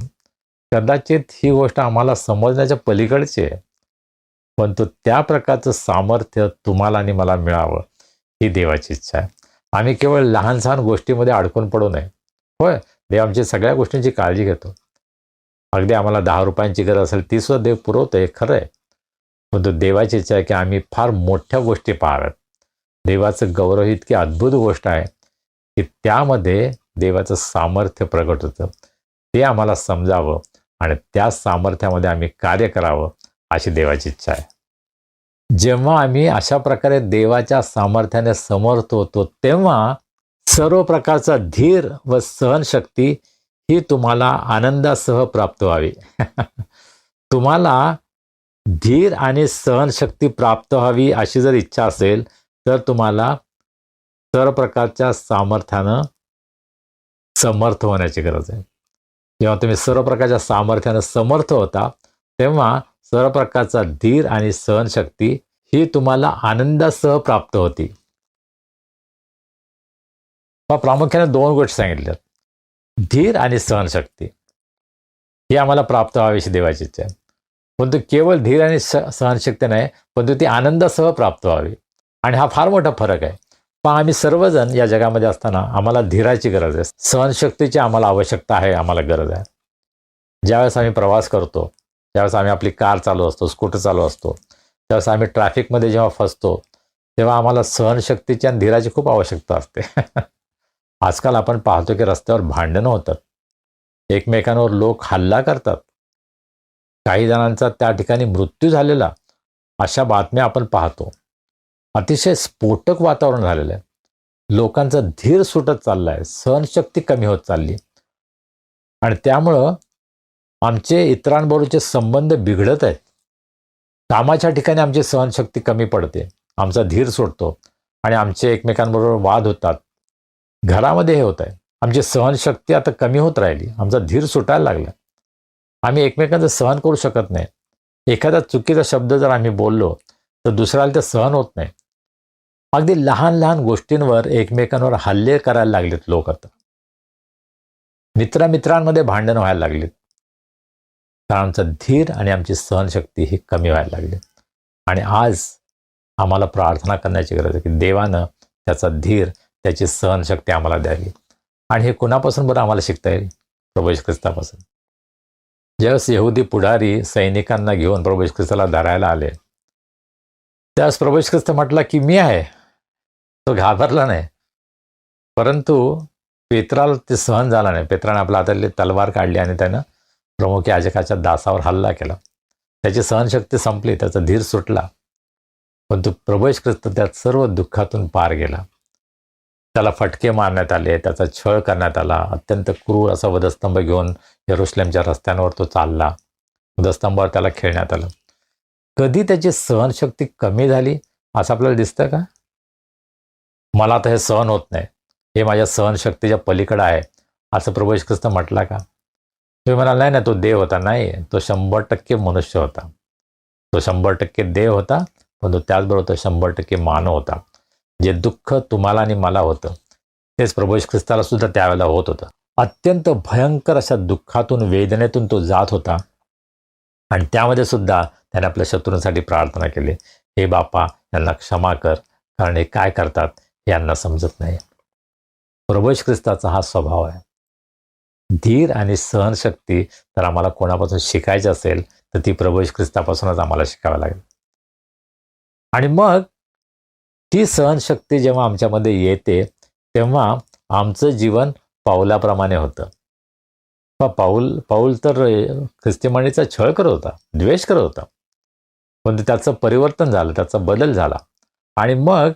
कदाचित ही गोष्ट आम्हाला समजण्याच्या पलीकडची आहे, परंतु त्या प्रकारचं सामर्थ्य तुम्हाला आणि मला मिळावं ही देवाची इच्छा आहे. आम्ही केवळ लहान सहान गोष्टीमध्ये अडकून पडू नये. होय, देव आमच्या सगळ्या गोष्टींची काळजी घेतो. अगदी आम्हाला 10 रुपयांची गरज असेल ती सुद्धा देव पुरवतो, हे खरं आहे. परंतु देवाची इच्छा आहे की आम्ही फार मोठ्या गोष्टी पाहाव्यात. देवाचं गौरव ही इतकी अद्भुत गोष्ट आहे की त्यामध्ये देवाचं सामर्थ्य प्रगट होतं. ते आम्हाला समजावं आणि त्या सामर्थ्यामध्ये आम्ही कार्य करावं अशी देवाची इच्छा आहे. जेव्हा आम्ही अशा प्रकारे देवाच्या सामर्थ्याने समर्थ होतो, तेव्हा सर्व प्रकारचा धीर व सहनशक्ती ही तुम्हाला आनंदासह प्राप्त व्हावी. तुम्हाला धीर आणि सहनशक्ती प्राप्त व्हावी अशी जर इच्छा असेल तर तुम्हाला सर्व प्रकारच्या सामर्थ्यानं समर्थ होण्याची गरज आहे. जेव्हा तुम्ही सर्व प्रकारच्या सामर्थ्यानं समर्थ होता, तेव्हा सर्व प्रकारचा धीर आणि सहनशक्ती ही तुम्हाला आनंदासह प्राप्त होती. प्रामुख्याने 2 गोष्टी सांगितल्यात, धीर आणि सहनशक्ती ही आम्हाला प्राप्त व्हावी अशी देवाची इच्छा आहे. परंतु केवळ धीर आणि सहनशक्ती नाही, परंतु ती आनंदासह प्राप्त व्हावी. आणि हा फार मोठा फरक आहे. पण आम्ही सर्वजण या जगामध्ये असताना आम्हाला धीराची गरज आहे, सहनशक्तीची आम्हाला आवश्यकता आहे, आम्हाला गरज आहे. ज्यावेळेस आम्ही प्रवास करतो, ज्यावेळेस आम्ही आपली कार चालू असतो, स्कूटर चालू असतो, त्यावेळेस आम्ही ट्रॅफिकमध्ये जेव्हा फसतो, तेव्हा आम्हाला सहनशक्तीची आणि धीराची खूप आवश्यकता असते. आजकाल आपण पाहतो की रस्त्यावर भांडणं होतात, एकमेकांवर लोक हल्ला करतात, काही जणांचा त्या ठिकाणी मृत्यू झालेला, अशा बातम्या आपण पाहतो. अतिशय स्फोटक वातावरण झालेलं आहे. लोकांचा धीर सुटत चालला आहे, सहनशक्ती कमी होत चालली, आणि त्यामुळं आमचे इतरांबरोबरचे संबंध बिघडत आहेत. कामाच्या ठिकाणी आमची सहनशक्ती कमी पडते, आमचा धीर सुटतो आणि आमचे एकमेकांबरोबर वाद होतात. घरामध्ये हे होत आहे, आमची सहनशक्ती आता कमी होत राहिली, आमचा धीर सुटायला लागला. आम्ही एकमेकांचं सहन करू शकत नाही. एखादा चुकीचा शब्द जर आम्ही बोललो तर दुसऱ्याला ते सहन होत नाही. अगदी लहान लहान गोष्टींवर एकमेकांवर हल्ले करायला लागलेत लोक आता. मित्रांमध्ये भांडण व्हायला लागलीत. कारण आमचा धीर आणि आमची सहनशक्ती ही कमी व्हायला लागली. आणि आज आम्हाला प्रार्थना करण्याची गरज आहे की देवानं त्याचा धीर, त्याची सहनशक्ती आम्हाला द्यावी. आणि हे कुणापासून बरं आम्हाला शिकता येईल? प्रभू येशू ख्रिस्तापासून. ज्यावेळेस यहुदी पुढारी सैनिकांना घेऊन प्रभू येशू ख्रिस्ताला धरायला आले, त्यावेळेस प्रभू येशू ख्रिस्त म्हटला की मी आहे. तो घाबरला नाही. परंतु पेत्राला ते सहन झाला नाही. पेत्राने आपल्या हातातली तलवार काढली आणि त्यानं प्रमुख याजकाच्या दासावर हल्ला केला. त्याची सहनशक्ती संपली, त्याचा धीर सुटला. परंतु प्रभू येशू ख्रिस्त त्या सर्व दुःखातून पार गेला. त्याला फटके मारण्यात आले, त्याचा छळ करण्यात आला. अत्यंत क्रूर असा वधस्तंभ घेऊन यरुशलेमच्या रस्त्यांवर तो चालला. वधस्तंभावर त्याला खेळण्यात आलं. कधी त्याची सहनशक्ती कमी झाली असं आपल्याला दिसतं का? मला तर हे सहन होत नाही, हे माझ्या सहनशक्तीच्या पलीकडे आहे, असं प्रभू येशू ख्रिस्त म्हटला का? तुम्ही म्हणाल नाही ना, तो देव होता. नाही, तो 100% मनुष्य होता. तो 100% देव होता, पण त्याचबरोबर तो 100% मानव होता. जे दुःख तुम्हाला आणि मला होतं तेच प्रभू येशू ख्रिस्ताला सुद्धा त्यावेळेला होत होतं. अत्यंत भयंकर अशा दुःखातून, वेदनेतून तो जात होता. आणि त्यामध्ये सुद्धा त्याने आपल्या शत्रूंसाठी प्रार्थना केली, हे बापा, यांना क्षमा कर, कारण हे काय करतात हे यांना समजत नाही. प्रभू येशू ख्रिस्ताचा हा स्वभाव आहे. धीर आणि सहनशक्ती तर आम्हाला कोणापासून शिकायची असेल तर ती प्रभू येशू ख्रिस्तापासूनच आम्हाला शिकावी लागेल. आणि मग ती सहनशक्ती जेव्हा आमच्यामध्ये येते तेव्हा आमचं जीवन पाऊलाप्रमाणे होतं. पाऊल तर ख्रिस्तीमानीचा छळ करत होता, द्वेष करत होता. पण त्याचं परिवर्तन झालं, त्याचा बदल झाला. आणि मग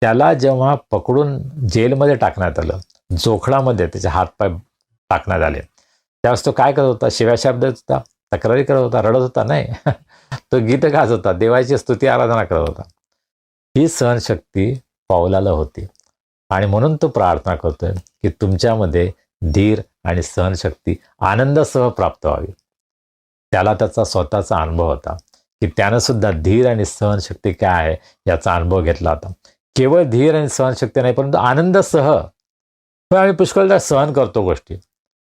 त्याला जेव्हा पकडून जेलमध्ये टाकण्यात आलं, जोखडामध्ये त्याचे हातपाय टाकण्यात आले, त्यावेळेस तो काय करत होता? शिव्या शब्द होता, तक्रारी करत होता, रडत होता? नाही, तो गीत गात होता, देवाची स्तुती आराधना करत होता. ही सहनशक्ती पाऊलाला होती. आणि म्हणून तो प्रार्थना करतोय की तुमच्यामध्ये धीर आणि सहनशक्ती आनंदासह प्राप्त व्हावी. त्याला त्याचा स्वतःचा अनुभव होता की त्यानं सुद्धा धीर आणि सहनशक्ती काय आहे याचा अनुभव घेतला होता. केवळ धीर आणि सहनशक्ती नाही, परंतु आनंदासह. आम्ही पुष्कळदा सहन करतो गोष्टी,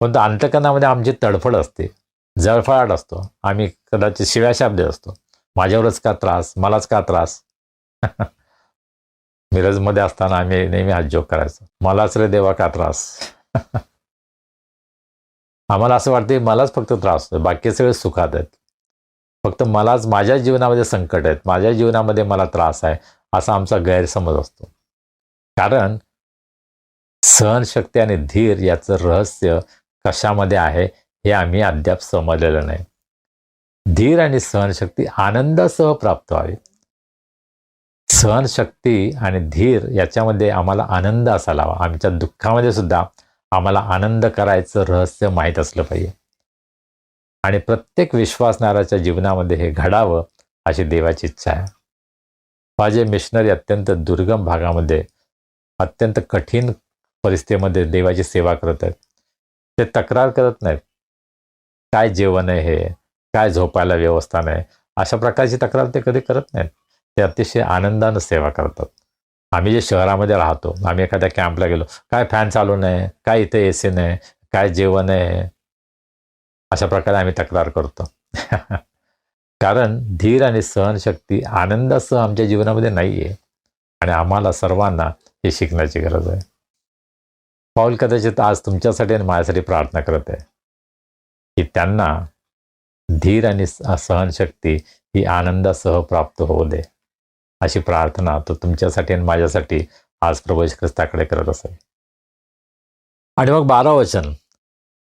परंतु अंतःकरणामध्ये आमची तडफड असते, जळफळाट असतो. आम्ही कदाचित शिव्या शाब्द असतो, माझ्यावरच का त्रास, मलाच का त्रास. मिरजमध्ये असताना आम्ही नेहमी हा जोक करायचो, मलाच रे देवा का त्रास. आम्हाला असं वाटतं मलाच फक्त त्रास होतो, बाकी सगळे सुखात आहेत. फक्त मलाच, माझ्या जीवनामध्ये संकट आहेत, माझ्या जीवनामध्ये मला त्रास आहे, असा आमचा गैरसमज असतो. कारण सहनशक्ती आणि धीर याचं रहस्य कशामध्ये आहे हे आम्ही अद्याप समजलेलं नाही. धीर आणि सहनशक्ती आनंदासह प्राप्त व्हावी. सहनशक्ती आणि धीर याच्यामध्ये आम्हाला आनंद असायला हवा. आमच्या दुःखामध्ये सुद्धा आम्हाला आनंद करायचं रहस्य माहीत असलं पाहिजे. आणि प्रत्येक विश्वासणाऱ्याच्या जीवनामध्ये हे घडावं अशी देवाची इच्छा आहे. माझे मिशनरी अत्यंत दुर्गम भागामध्ये, अत्यंत कठीण परिस्थितीमध्ये देवाची सेवा करत आहेत. ते तक्रार करत नाहीत, काय जेवण आहे हे, काय झोपायला व्यवस्था नाही, अशा प्रकारची तक्रार ते कधी करत नाहीत. ते अतिशय आनंदानं सेवा करतात. आम्ही जे शहरामध्ये राहतो, आम्ही एखाद्या कॅम्पला गेलो, काय फॅन चालू नाही, काय इथे AC नाही, काय जेवण आहे, अशा प्रकारे आम्ही तक्रार करतो. कारण धीर आणि सहनशक्ती आनंदासह आमच्या जीवनामध्ये नाही आहे. आणि आम्हाला सर्वांना हे शिकण्याची गरज आहे. पाऊल कदाचित आज तुमच्यासाठी आणि माझ्यासाठी प्रार्थना करत आहे की त्यांना धीर आणि सहनशक्ती ही आनंदासह प्राप्त होऊ दे, अशी प्रार्थना तो तुमच्यासाठी आणि माझ्यासाठी आज प्रभू येशू ख्रिस्ताकडे करत असेल. आणि मग 12 वचन,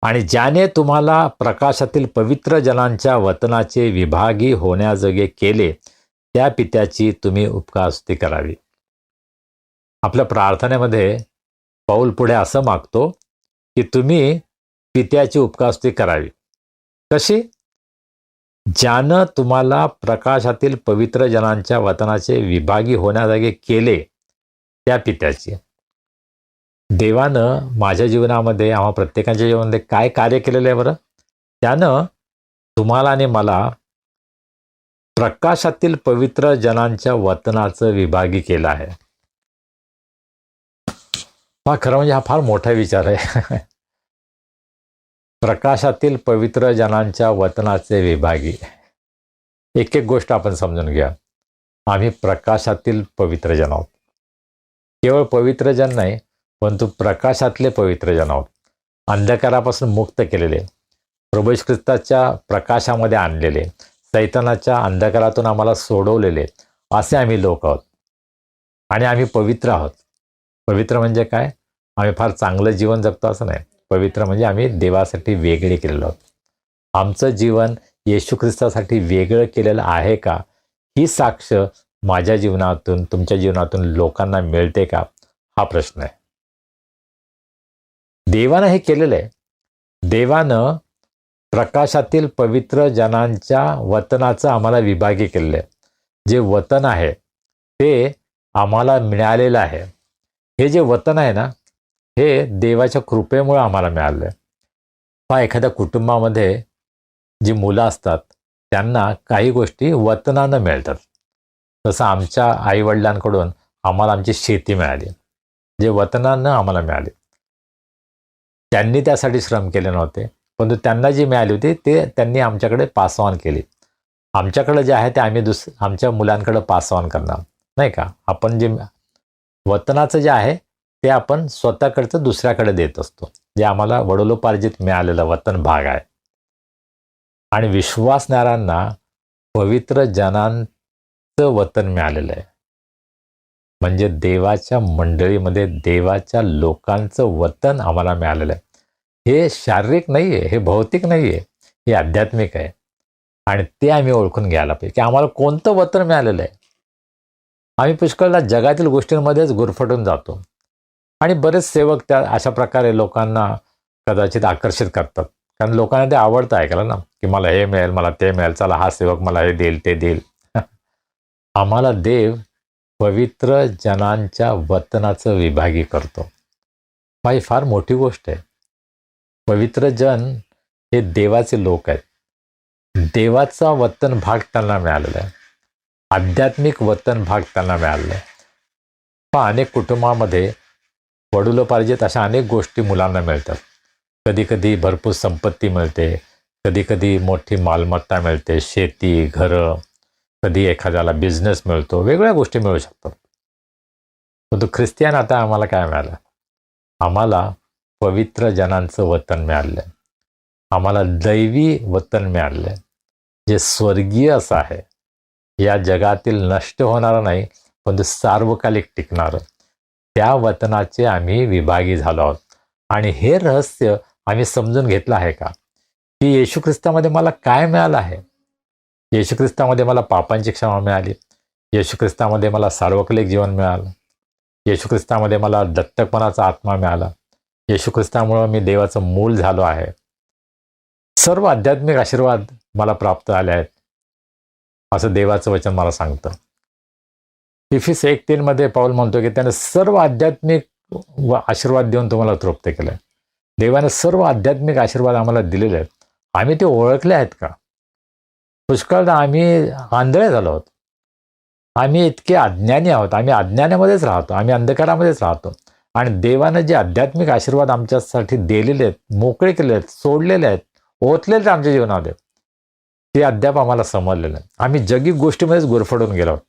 आणि ज्याने तुम्हाला प्रकाशातील पवित्र जनांच्या वतनाचे विभागी होण्याजोगे केले, त्या पित्याची तुम्ही उपकारस्तुती करावी. आपल्या प्रार्थनेमध्ये पाऊल पुढे असं मागतो की तुम्ही पित्याची उपकारस्तुती करावी. कशी? ज्यानं तुम्हाला प्रकाशातील पवित्र जनांच्या वतनाचे विभागी होण्याजागे केले, त्या पित्याची. देवानं माझ्या जीवनामध्ये, आम्हा प्रत्येकाच्या जीवनामध्ये काय कार्य केलेलं आहे बरं? त्यानं तुम्हाला आणि मला प्रकाशातील पवित्र जनांच्या वतनाचं विभागी केलं आहे. खरं म्हणजे हा फार मोठा विचार आहे. प्रकाशातील पवित्र जनांच्या वतनाचे विभागी. एक एक गोष्ट आपण समजून घ्या. आम्ही प्रकाशातील पवित्र जन आहोत. केवळ पवित्र जन नाही, परंतु प्रकाशातले पवित्र जन आहोत. अंधकारापासून मुक्त केलेले, प्रभू येशू ख्रिस्ताच्या प्रकाशामध्ये आणलेले, सैतानाच्या अंधकारातून आम्हाला सोडवलेले असे आम्ही लोक आहोत. आणि आम्ही पवित्र आहोत. पवित्र म्हणजे काय? आम्ही फार चांगलं जीवन जगतो असं नाही. पवित्र म्हणजे आम्ही देवासाठी वेगळे केलेलो आहोत. आमचं जीवन येशू ख्रिस्तासाठी वेगळं केलेलं आहे का, ही साक्ष माझ्या जीवनातून, तुमच्या जीवनातून लोकांना मिळते का, हा प्रश्न आहे. देवानं हे केलेलं आहे. देवानं प्रकाशातील पवित्र जनांच्या वतनाचं आम्हाला विभागी केलेलं आहे. जे वतन आहे ते आम्हाला मिळालेलं आहे. हे जे वतन आहे ना, हे देवाच्या कृपेमुळे आम्हाला मिळालं आहे. पहा, एखाद्या कुटुंबामध्ये जी मुलं असतात त्यांना काही गोष्टी वतनानं मिळतात. तसं आमच्या आईवडिलांकडून आम्हाला आमची शेती मिळाली, जे वतनानं आम्हाला मिळाली. त्यांनी त्यासाठी श्रम केले नव्हते, परंतु त्यांना जी मिळाली होती ते त्यांनी आमच्याकडे पास ऑन केली. आमच्याकडे जे आहे ते आम्ही आमच्या मुलांकडे पास ऑन करणार, नाही का. आपण जे वतनाचं जे आहे ते आपण स्वतःकडचं दुसऱ्याकडे देत असतो, जे आम्हाला वडिलोपार्जित मिळालेलं वतन भाग आहे. आणि विश्वासणाऱ्यांना पवित्र जनांचं वतन मिळालेलं आहे. म्हणजे देवाच्या मंडळीमध्ये देवाच्या लोकांचं वतन आम्हाला मिळालेलं आहे. हे शारीरिक नाही आहे, हे भौतिक नाही आहे, हे आध्यात्मिक आहे. आणि ते आम्ही ओळखून घ्यायला पाहिजे की आम्हाला कोणतं वतन मिळालेलं आहे. आम्ही पुष्कळदा जगातील गोष्टींमध्येच गुरफटून जातो. आणि बरेच सेवक त्या अशा प्रकारे लोकांना कदाचित आकर्षित करतात, कारण लोकांना ते आवडतं ऐकायला ना, की मला हे मिळेल, मला ते मिळेल, चला हा सेवक मला हे देईल, ते देईल. आम्हाला देव पवित्र जनांच्या वतनाचं विभागी करतो. ही फार मोठी गोष्ट आहे. पवित्र जन हे देवाचे लोक आहेत. देवाचा वतन भाग त्यांना मिळालेला आहे. आध्यात्मिक वतन भाग त्यांना मिळालेला आहे. अनेक कुटुंबामध्ये वडिलोपार्जित अशा अनेक गोष्टी मुलांना मिळतात. कधी कधी भरपूर संपत्ती मिळते, कधी कधी मोठी मालमत्ता मिळते, शेती, घरं, कधी एखाद्याला बिझनेस मिळतो, वेगवेगळ्या गोष्टी मिळू शकतात. परंतु ख्रिस्तियन आता आम्हाला काय मिळालं? आम्हाला पवित्र जनांचं वतन मिळालं आहे. आम्हाला दैवी वतन मिळालं आहे, जे स्वर्गीय असं आहे. या जगातील नष्ट होणारं नाही, पण सार्वकालिक टिकणारं. त्या वतनाचे आम्ही विभागी झालो आहोत. आणि हे रहस्य आम्ही समजून घेतलं आहे का, की येशू ख्रिस्तामध्ये मला काय मिळालं आहे? येशू ख्रिस्तामध्ये मला पापांची क्षमा मिळाली. येशू ख्रिस्तामध्ये मला सार्वकालिक जीवन मिळालं. येशू ख्रिस्तामध्ये मला दत्तकपणाचा आत्मा मिळाला. येशू ख्रिस्तामुळं मी देवाचं मूल झालो आहे. सर्व आध्यात्मिक आशीर्वाद मला प्राप्त झाले आहेत, असं देवाचं वचन मला सांगतं. इफिस 1:3 मध्ये पाऊल म्हणतो की त्याने सर्व आध्यात्मिक आशीर्वाद देऊन तुम्हाला तृप्त केलं. देवाने सर्व आध्यात्मिक आशीर्वाद आम्हाला दिलेले आहेत. आम्ही ते ओळखले आहेत का? पुष्कळदा आम्ही आंधळे झालो आहोत. आम्ही इतके अज्ञानी आहोत. आम्ही अज्ञानामध्येच राहतो, आम्ही अंधकारामध्येच राहतो. आणि देवानं जे आध्यात्मिक आशीर्वाद आमच्यासाठी दिलेले आहेत, मोकळे केले आहेत, सोडलेले आहेत, ओतलेले आहेत आमच्या जीवनामध्ये, ते अद्याप आम्हाला समजलेलं नाही. आम्ही जगी गोष्टीमध्येच गुरफटून गेलो आहोत.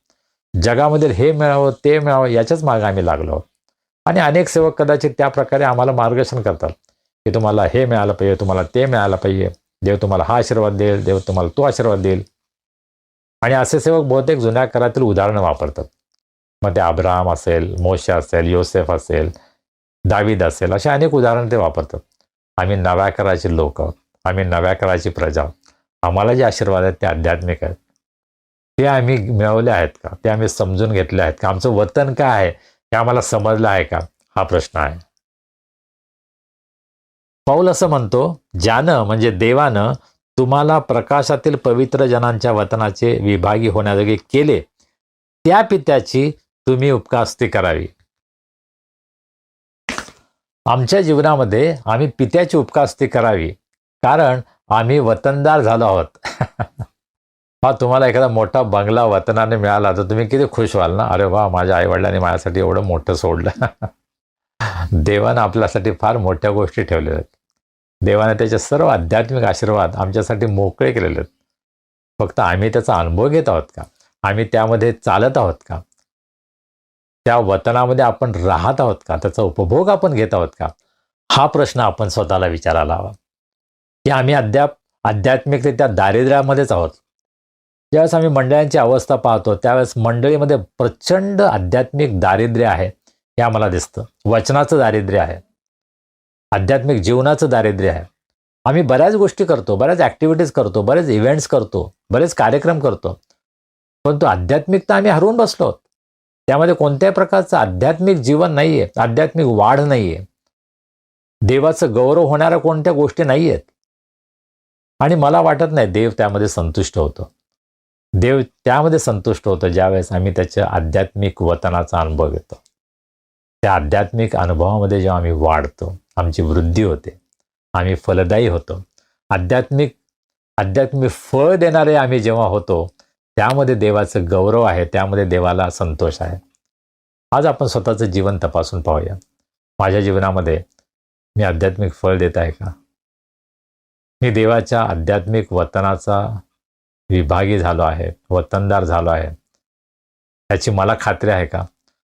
जगामध्ये हे मिळावं, ते मिळावं, याच्याच मागे आम्ही लागलो आहोत. आणि अनेक सेवक कदाचित त्या प्रकारे आम्हाला मार्गदर्शन करतात की तुम्हाला हे मिळालं पाहिजे, तुम्हाला ते मिळालं पाहिजे, देव तुम्हाला हा आशीर्वाद देईल, देव तुम्हाला तो आशीर्वाद देईल. आणि असे सेवक बहुतेक जुन्या काळातील उदाहरणं वापरतात. मग ते अब्राहम असेल, मोशे असेल, योसेफ असेल, दावीद असेल, असे अनेक उदाहरणं ते वापरतात. आम्ही नव्या करायचे लोक आहोत, आम्ही नव्या करायची प्रजा आहोत. आम्हाला जे आशीर्वाद आहेत ते आध्यात्मिक आहेत. ते आम्ही मिळवले आहेत का? ते आम्ही समजून घेतले आहेत का? आमचं वतन काय आहे हे आम्हाला समजलं आहे का? हा प्रश्न आहे. पौल असं म्हणतो, ज्यानं म्हणजे देवानं तुम्हाला प्रकाशातील पवित्र जनांच्या वतनाचे विभागी होण्याजोगे केले, त्या पित्याची तुम्ही उपकास्ती करावी. आमच्या जीवनामध्ये आम्ही पित्याची उपकास्ती करावी, कारण आम्ही वतनदार झालो आहोत. तुम्हाला एखादा मोठा बंगला वतनाने मिळाला तर तुम्ही किती खुश व्हाल ना. अरे वा, माझ्या आईवडिलांनी माझ्यासाठी एवढं मोठं सोडलं. देवानं आपल्यासाठी फार मोठ्या गोष्टी ठेवलेल्या आहेत. देवाने त्याचे सर्व आध्यात्मिक आशीर्वाद आमच्यासाठी मोकळे केलेले आहेत. फक्त आम्ही त्याचा अनुभव घेत आहोत का? आम्ही त्यामध्ये चालत आहोत का? त्या वतनामध्ये आपण राहत आहोत का? त्याचा उपभोग आपण घेत आहोत का? हा प्रश्न आपण स्वतःला विचारायला हवा की आम्ही अद्याप आध्यात्मिकरित्या दारिद्र्यामध्येच आहोत. ज्यावेळेस आम्ही मंडळांची अवस्था पाहतो त्यावेळेस मंडळीमध्ये प्रचंड आध्यात्मिक दारिद्र्य आहे हे आम्हाला दिसतं. वचनाचं दारिद्र्य आहे, आध्यात्मिक जीवनाचं दारिद्र्य आहे. आम्ही बऱ्याच गोष्टी करतो, बऱ्याच ॲक्टिव्हिटीज करतो, बरेच इव्हेंट्स करतो, बरेच कार्यक्रम करतो, परंतु आध्यात्मिकता आम्ही हरवून बसलो आहोत. त्यामध्ये कोणत्याही प्रकारचं आध्यात्मिक जीवन नाही आहे, आध्यात्मिक वाढ नाही आहे, देवाचं गौरव होणाऱ्या कोणत्या गोष्टी नाही आहेत. आणि मला वाटत नाही देव त्यामध्ये संतुष्ट होतो. देव त्यामध्ये संतुष्ट होतं ज्यावेळेस आम्ही त्याच्या आध्यात्मिक वतनाचा अनुभव घेतो. त्या आध्यात्मिक अनुभवामध्ये जेव्हा आम्ही वाढतो, आमची वृद्धी होते, आम्ही फलदायी होतो, आध्यात्मिक फळ देणारे आम्ही जेव्हा होतो त्यामध्ये देवाचं गौरव आहे, त्यामध्ये देवाला संतोष आहे. आज आपण स्वतःचं जीवन तपासून पाहूया. माझ्या जीवनामध्ये मी आध्यात्मिक फळ देत आहे का? मी देवाच्या आध्यात्मिक वतनाचा विभागी झालो आहे, वतनदार झालो आहे, याची मला खात्री आहे का?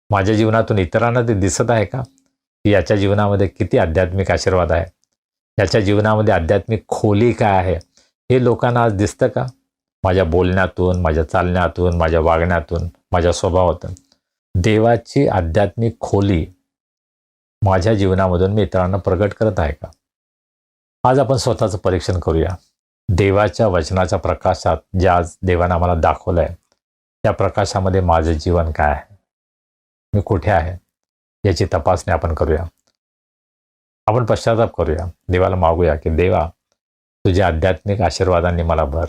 माझ्या जीवनातून इतरांना ते दिसत आहे का की याच्या जीवनामध्ये किती आध्यात्मिक आशीर्वाद आहे, याच्या जीवनामध्ये आध्यात्मिक खोली काय आहे हे लोकांना आज दिसतं का? माझ्या बोलण्यातून, माझ्या चालण्यातून, माझ्या वागण्यातून, माझ्या स्वभावातून देवाची आध्यात्मिक खोली माझ्या जीवनामधून मी इतरांना प्रगट करत आहे का? आज आपण स्वतःचं परीक्षण करूया. देवाच्या वचनाच्या प्रकाशात जे आज देवानं आम्हाला दाखवलं आहे त्या प्रकाशामध्ये माझं जीवन काय आहे, मी कुठे आहे याची तपासणी आपण करूया. आपण पश्चाताप करूया, देवाला मागूया की देवा तुझ्या आध्यात्मिक आशीर्वादांनी मला भर,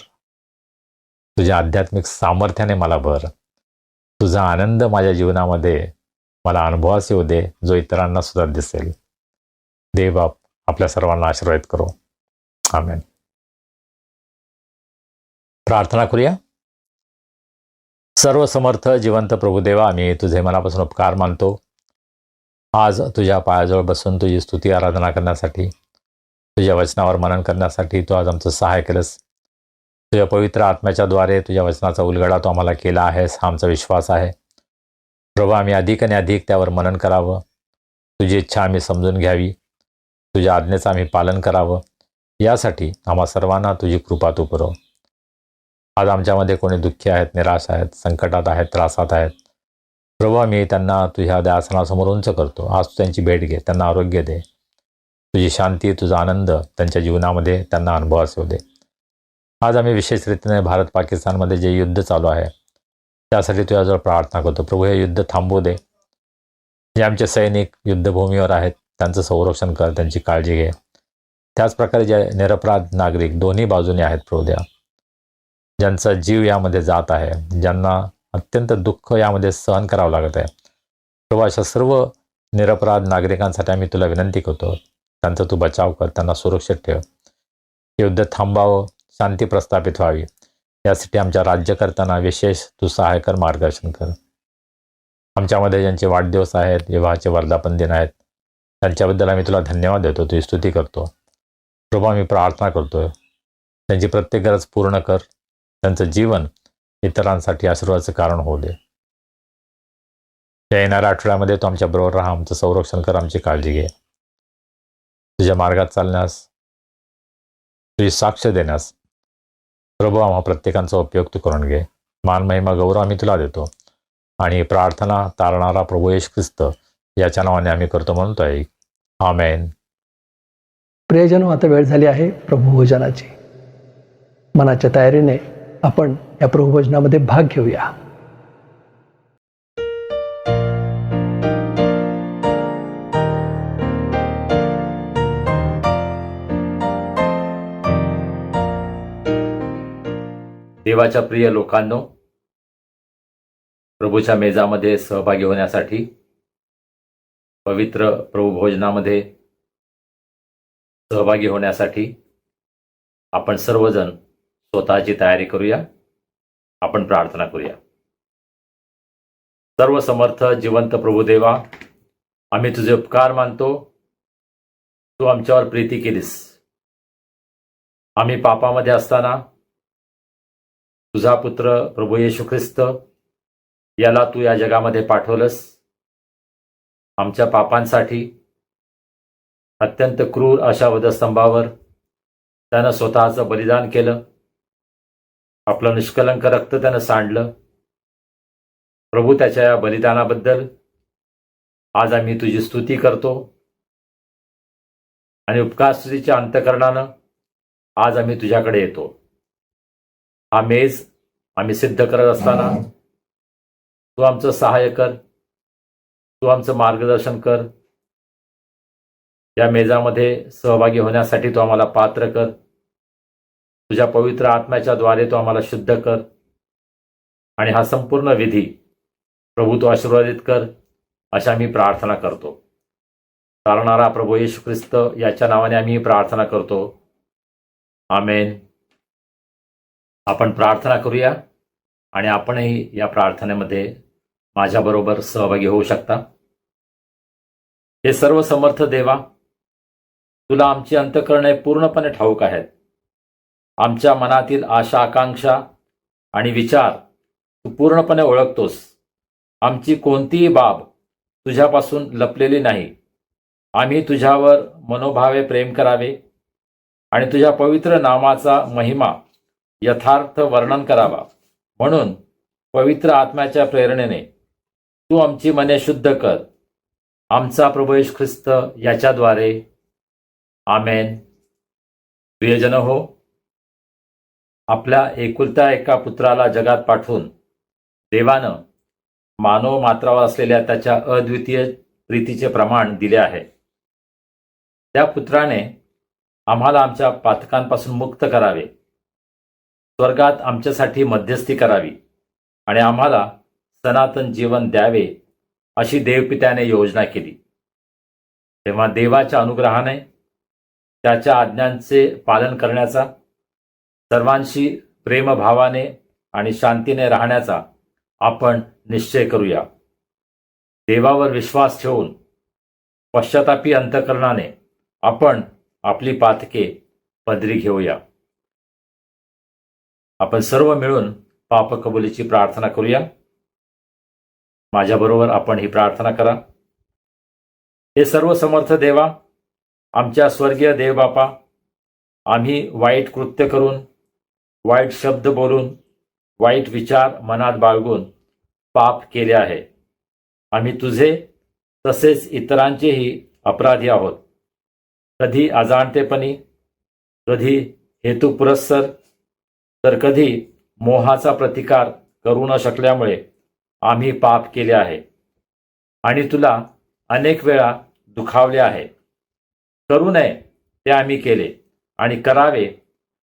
तुझ्या आध्यात्मिक सामर्थ्याने मला भर, तुझा आनंद माझ्या जीवनामध्ये मला अनुभवास येऊ दे जो इतरांना सुद्धा दिसेल. देव आपल्या सर्वांना आशीर्वाद करो. आमेन. प्रार्थना करूया. सर्व समर्थ जिवंत प्रभुदेवा, आम्ही तुझे मनापासून उपकार मानतो. आज तुझ्या पायाजवळ बसून तुझी स्तुती आराधना करण्यासाठी, तुझ्या वचनावर मनन करण्यासाठी तू आज आमचं सहाय्य केलंस. तुझ्या पवित्र आत्म्याच्याद्वारे तुझ्या वचनाचा उलगडा तू आम्हाला केला आहेस हा आमचा विश्वास आहे. प्रभू, आम्ही अधिक आणि अधिक त्यावर मनन करावं, तुझी इच्छा आम्ही समजून घ्यावी, तुझ्या आज्ञेचं आम्ही पालन करावं, यासाठी आम्हा सर्वांना तुझी कृपा तू पुरव. आज आमच्यामध्ये कोणी दुःखी आहेत, निराश आहेत, संकटात आहेत, त्रासात आहेत, प्रभू आम्ही त्यांना तुझ्या दयासनासमोर उंच करतो. आज तू त्यांची भेट घे, त्यांना आरोग्य दे, तुझी शांती, तुझा आनंद त्यांच्या जीवनामध्ये त्यांना अनुभवास येऊ दे. आज आम्ही विशेष रीतीने भारत पाकिस्तानमध्ये जे युद्ध चालू आहे त्यासाठी तुझ्याजवळ प्रार्थना करतो. प्रभू, हे युद्ध थांबवू दे. जे आमचे सैनिक युद्धभूमीवर आहेत त्यांचं संरक्षण कर, त्यांची काळजी घे. त्याचप्रकारे जे निरपराध नागरिक दोन्ही बाजूने आहेत प्रभू द्या, ज्यांचा जीव यामध्ये जात आहे, ज्यांना अत्यंत दुःख यामध्ये सहन करावं लागत आहे, प्रभू अशा सर्व निरपराध नागरिकांसाठी आम्ही तुला विनंती करतो, त्यांचा तू बचाव कर, त्यांना सुरक्षित ठेव. हे युद्ध थांबावं, शांती प्रस्थापित व्हावी, यासाठी आमच्या राज्यकर्त्यांना विशेष तू सहाय्य कर, मार्गदर्शन कर. आमच्यामध्ये ज्यांचे वाढदिवस आहेत, विवाहाचे वर्धापन दिन आहेत, त्यांच्याबद्दल आम्ही तुला धन्यवाद देतो, तुझी स्तुती करतो. प्रभू आम्ही प्रार्थना करतोय त्यांची प्रत्येक गरज पूर्ण कर, त्यांचं जीवन इतरांसाठी आशीर्वादाचं कारण होऊ दे. या येणाऱ्या आठवड्यामध्ये तू आमच्या बरोबर राहा, आमचं संरक्षण कर, आमची काळजी घे. तुझ्या मार्गात चालण्यास, तुझी साक्ष देण्यास प्रभू आम्हा प्रत्येकांचा उपयोग तू करून घे. मान, महिमा, गौरव आम्ही तुला देतो आणि प्रार्थना तारणारा प्रभू येशू ख्रिस्त याच्या नावाने आम्ही करतो म्हणतोय. आमेन. प्रियजनो, आता वेळ झाली आहे प्रभुभोजनाची. मनाच्या तयारीने आपण या प्रभुभोजनामध्ये भाग घेऊया. देवाच्या प्रिय लोकांनो, प्रभूच्या मेजामध्ये सहभागी होण्यासाठी, पवित्र प्रभुभोजनामध्ये सहभागी होण्यासाठी आपण सर्वजण स्वतःची तयारी करूया. आपण प्रार्थना करूया. सर्व समर्थ जिवंत प्रभुदेवा, आम्ही तुझे उपकार मानतो. तू आमच्यावर प्रीती केलीस. आम्ही पापामध्ये असताना तुझा पुत्र प्रभू येशू ख्रिस्त याला तू या जगामध्ये पाठवलंस. आमच्या पापांसाठी अत्यंत क्रूर अशा वधस्तंभावर त्यानं स्वतःचं बलिदान केलं. आपलं निष्कलंक रक्त त्यानं सांडलं. प्रभू, त्याच्या या बलिदानाबद्दल आज आम्ही तुझी स्तुती करतो आणि उपकारस्तुतीच्या अंतःकरणानं आज आम्ही तुझ्याकडे येतो. हा मेज आम्ही सिद्ध करत असताना तू आमचं सहाय्य कर, तू आमचं मार्गदर्शन कर. या मेजामध्ये सहभागी होण्यासाठी तू आम्हाला पात्र कर. तुझ्या पवित्र आत्म्याच्या द्वारे तू आम्हाला शुद्ध कर आणि हा संपूर्ण विधी प्रभू तू आशीर्वादित कर, अशा मी प्रार्थना करतो. चालणारा प्रभू येशू ख्रिस्त याच्या नावाने आम्ही प्रार्थना करतो. आमेन. आपण प्रार्थना करूया आणि आपणही या प्रार्थनेमध्ये माझ्याबरोबर सहभागी होऊ शकता. हे सर्व समर्थ देवा, तुला आमची अंतःकरणे पूर्णपणे ठाऊक आहेत. आमच्या मनातील आशा, आकांक्षा आणि विचार तू पूर्णपणे ओळखतोस. आमची कोणतीही बाब तुझ्यापासून लपलेली नाही. आम्ही तुझ्यावर मनोभावे प्रेम करावे आणि तुझ्या पवित्र नामाचा महिमा यथार्थ वर्णन करावा, म्हणून पवित्र आत्म्याच्या प्रेरणेने तू आमची मने शुद्ध कर. आमचा प्रभू येशू ख्रिस्त याच्याद्वारे. आमेन. प्रियजन हो, आपल्या एकुलत्या एका पुत्राला जगात पाठवून देवानं मानव मात्रावर असलेल्या त्याच्या अद्वितीय प्रीतीचे प्रमाण दिले आहे. त्या पुत्राने आम्हाला आमच्या पातकांपासून मुक्त करावे, स्वर्गात आमच्यासाठी मध्यस्थी करावी आणि आम्हाला सनातन जीवन द्यावे, अशी देवपित्याने योजना केली. तेव्हा देवाच्या अनुग्रहाने त्याच्या आज्ञांचे पालन करण्याचा, सर्वांशी प्रेमभावाने आणि शांतीने राहण्याचा आपण निश्चय करूया. देवावर विश्वास ठेवून पश्चातापी अंतःकरणाने आपण आपली पातके पदरी घेऊया. आपण सर्व मिळून पापकबुलीची प्रार्थना करूया. माझ्याबरोबर आपण ही प्रार्थना करा. हे सर्व समर्थ देवा, आमच्या स्वर्गीय देवबापा, आम्ही वाईट कृत्य करून, वाईट शब्द बोलून, वाईट विचार मनात बाळगून पाप केले आहे. आम्ही तुझे तसेच इतरांचेही अपराधी आहोत. कधी अजाणतेपणी, कधी हेतुपुरस्सर, तर कधी मोहाचा प्रतिकार करू न शकल्यामुळे आम्ही पाप केले आहे आणि तुला अनेक वेळा दुखावले आहे. करू नये ते आम्ही केले आणि करावे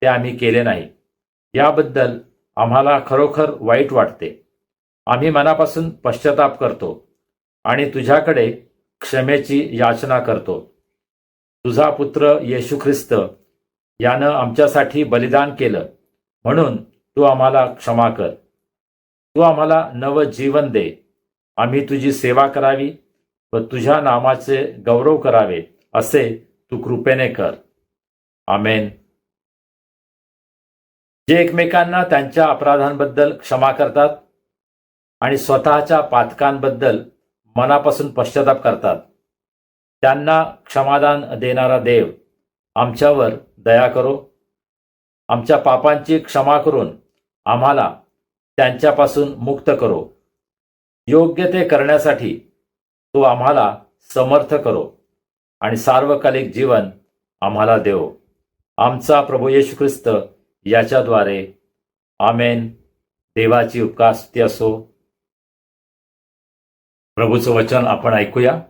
ते आम्ही केले नाही. याबद्दल आम्हाला खरोखर वाईट वाटते. आम्ही मनापासून पश्चाताप करतो आणि तुझ्याकडे क्षमेची याचना करतो. तुझा पुत्र येशू ख्रिस्त यानं आमच्यासाठी बलिदान केलं, म्हणून तू आम्हाला क्षमा कर. तू आम्हाला नवं जीवन दे. आम्ही तुझी सेवा करावी व तुझ्या नामाचे गौरव करावे, असे तू कृपेने कर. आमेन. जे एकमेकांना त्यांच्या अपराधांबद्दल क्षमा करतात आणि स्वतःच्या पातकांबद्दल मनापासून पश्चाताप करतात, त्यांना क्षमादान देणारा देव आमच्यावर दया करो. आमच्या पापांची क्षमा करून आम्हाला त्यांच्यापासून मुक्त करो. योग्य ते करण्यासाठी तो आम्हाला समर्थ करो आणि सार्वकालिक जीवन आम्हाला देव. आमचा प्रभू येशू ख्रिस्त याच्याद्वारे. आमेन. देवाची उपकारस्तुती असो. प्रभूचं वचन आपण ऐकूया.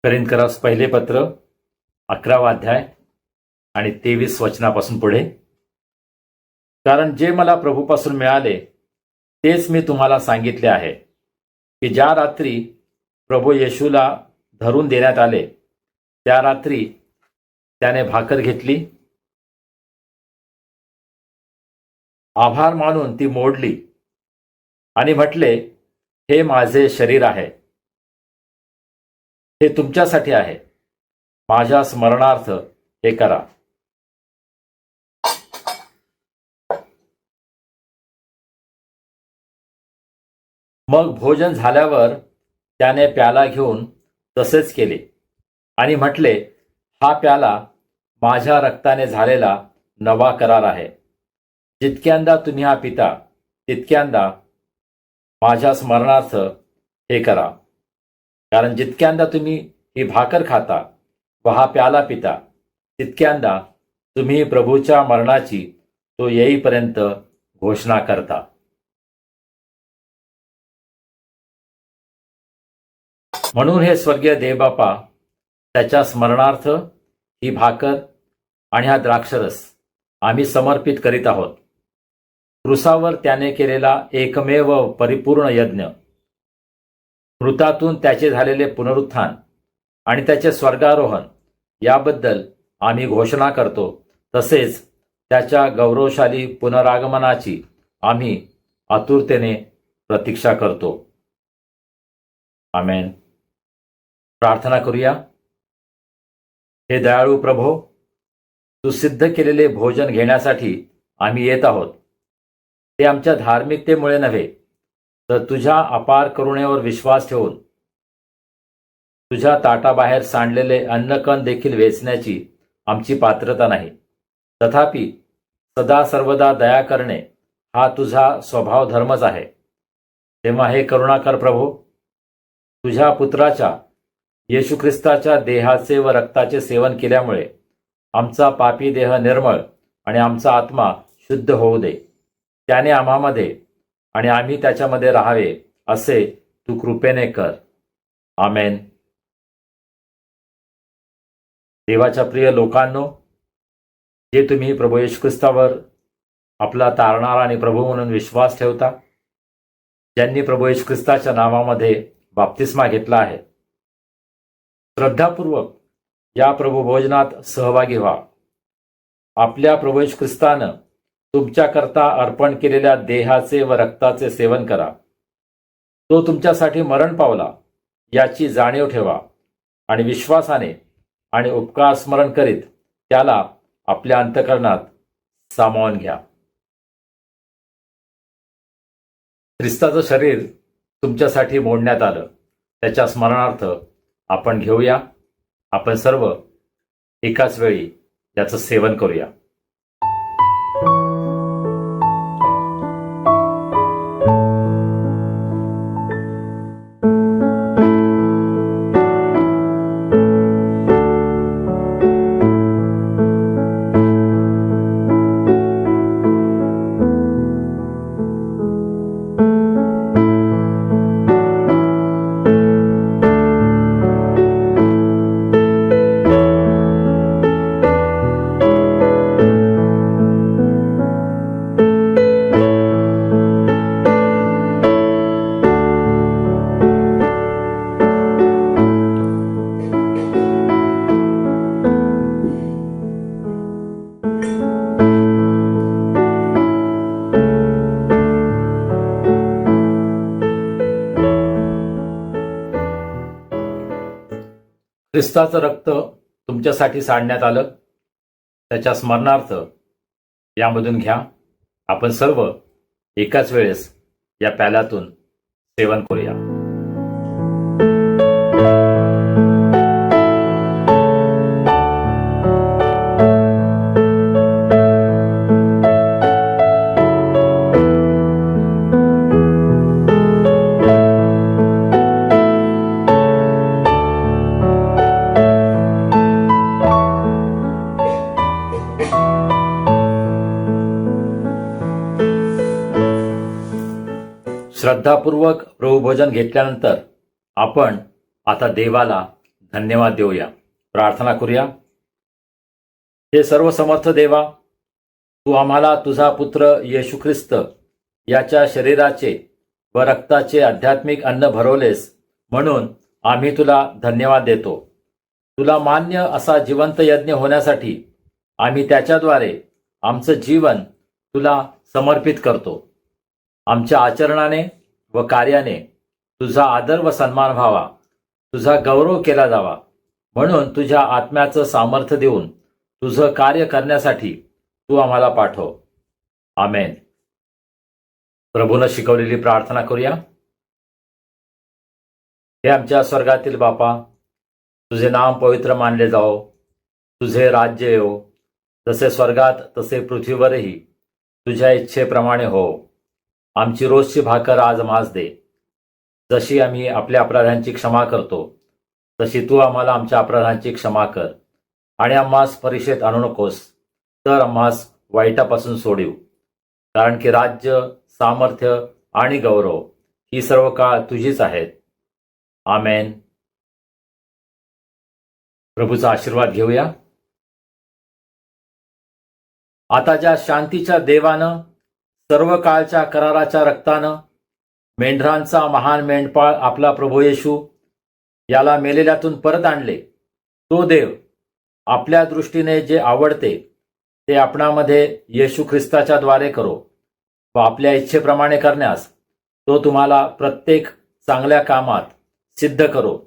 करिंथकरास पहिले पत्र 11वा अध्याय आणि 23 वचनापासून पुढे. कारण जे मला प्रभूपासून मिळाले तेच मी तुम्हाला सांगितले आहे, की ज्या रात्री प्रभू येशूला धरून देण्यात आले, त्या रात्री त्याने भाकर घेतली, आभार मानून ती मोडली आणि म्हटले, हे माझे शरीर आहे. हे तुमच्यासाठी आहे. माझ्या स्मरणार्थ हे करा. मग भोजन झाल्यावर त्याने प्याला घेऊन तसेच केले आणि म्हटले, हा प्याला माझ्या रक्ताने झालेला नवा करार आहे. जितक्यांदा तुम्ही हा पिता तितक्यांदा माझ्या स्मरणार्थ हे करा. कारण जितक्यांदा तुम्ही ही भाकर खाता व हा प्याला पिता तितक्यांदा तुम्ही प्रभूच्या मरणाची तो येईपर्यंत घोषणा करता. म्हणून हे स्वर्गीय देवबापा, त्याच्या स्मरणार्थ ही भाकर आणि हा द्राक्षरस आम्ही समर्पित करीत आहोत. क्रूसावर त्याने केलेला एकमेव परिपूर्ण यज्ञ, मृतातून त्याचे झालेले पुनरुत्थान आणि त्याचे स्वर्गारोहण याबद्दल आम्ही घोषणा करतो. तसेच त्याच्या गौरवशाली पुनरागमनाची आम्ही आतुरतेने प्रतीक्षा करतो. आमेन. प्रार्थना करूया. हे दयाळू प्रभो, तू सिद्ध केलेले भोजन घेण्यासाठी आम्ही येत आहोत. ते आमच्या धार्मिकतेमुळे नव्हे, तर तुझ्या अपार करुणेवर विश्वास ठेवून तुझ्या ताटाबाहेर सांडलेले अन्नकण देखील वेचण्याची आमची पात्रता नाही. तथापि सदा सर्वदा दया करणे हा तुझा स्वभाव धर्मच आहे. तेव्हा हे करुणाकर प्रभो, तुझ्या पुत्राच्या येशू ख्रिस्ताच्या देहाचे व रक्ताचे सेवन केल्यामुळे आमचा पापी देह निर्मळ आणि आमचा आत्मा शुद्ध होऊ दे. त्याने आम्हामध्ये आणि आम्ही त्याच्यामध्ये राहावे असे तू कृपेने कर. आमेन. देवाच्या प्रिय लोकांनो, जे तुम्ही प्रभू येशू ख्रिस्तावर आपला तारणारा आणि प्रभू म्हणून विश्वास ठेवता, ज्यांनी प्रभू येशू ख्रिस्ताच्या नावामध्ये बाप्तिस्मा घेतला आहे, श्रद्धापूर्वक या प्रभू भोजनात सहभागी व्हा. आपल्या प्रभू येशू ख्रिस्तानं तुमच्याकरता अर्पण केलेल्या देहाचे व रक्ताचे सेवन करा. तो तुमच्यासाठी मरण पावला याची जाणीव ठेवा आणि विश्वासाने आणि उपकार स्मरण करीत त्याला आपल्या अंतःकरणात सामावून घ्या. ख्रिस्ताचं शरीर तुमच्यासाठी मोडण्यात आलं, त्याच्या स्मरणार्थ आपण घेऊया. आपण सर्व एकाच वेळी याचं सेवन करूया. ख्रिस्ताचं रक्त तुमच्यासाठी सांडण्यात आलं, त्याच्या स्मरणार्थ यामधून घ्या. आपण सर्व एकाच वेळेस या प्याल्यातून सेवन करूया. श्रद्धापूर्वक प्रभुभोजन घेतल्यानंतर आपण आता देवाला धन्यवाद देऊया. प्रार्थना करूया. हे सर्व समर्थ देवा, तू आम्हाला तुझा पुत्र येशू ख्रिस्त याच्या शरीराचे व रक्ताचे आध्यात्मिक अन्न भरवलेस, म्हणून आम्ही तुला धन्यवाद देतो. तुला मान्य असा जिवंत यज्ञ होण्यासाठी आम्ही त्याच्याद्वारे आमचं जीवन तुला समर्पित करतो. आमच्या आचरणाने व कार्याने तुझा आदर व सन्मान व्हावा, तुझा गौरव केला जावा, म्हणून तुझ्या आत्म्याचं सामर्थ्य देऊन तुझं कार्य करण्यासाठी तू आम्हाला पाठव. आमेन. प्रभूनं शिकवलेली प्रार्थना करूया. हे आमच्या स्वर्गातील बापा, तुझे नाम पवित्र मानले जाओ, तुझे राज्य येवो, जसे स्वर्गात तसे पृथ्वीवरही तुझ्या इच्छेप्रमाणे हो. आमची रोजची भाकर आज आम्हास दे. जशी आम्ही आपल्या अपराधांची क्षमा करतो, तशी तू आम्हाला आमच्या अपराधांची क्षमा कर. आणि आम्हास परीक्षेत आणू नकोस, तर आम्हास वाईटापासून सोडीव. कारण की राज्य, सामर्थ्य आणि गौरव ही सर्व काळ तुझीच आहेत. आमेन. प्रभूचा आशीर्वाद घेऊया. आता ज्या शांतीच्या देवानं सर्व काळच्या कराराच्या रक्तानं मेंढरांचा महान मेंढपाळ आपला प्रभू येशू याला मेलेल्यातून परत आणले, तो देव आपल्या दृष्टीने जे आवडते ते आपणामध्ये येशू ख्रिस्ताच्या द्वारे करो व आपल्या इच्छेप्रमाणे करण्यास तो तुम्हाला प्रत्येक चांगल्या कामात सिद्ध करो.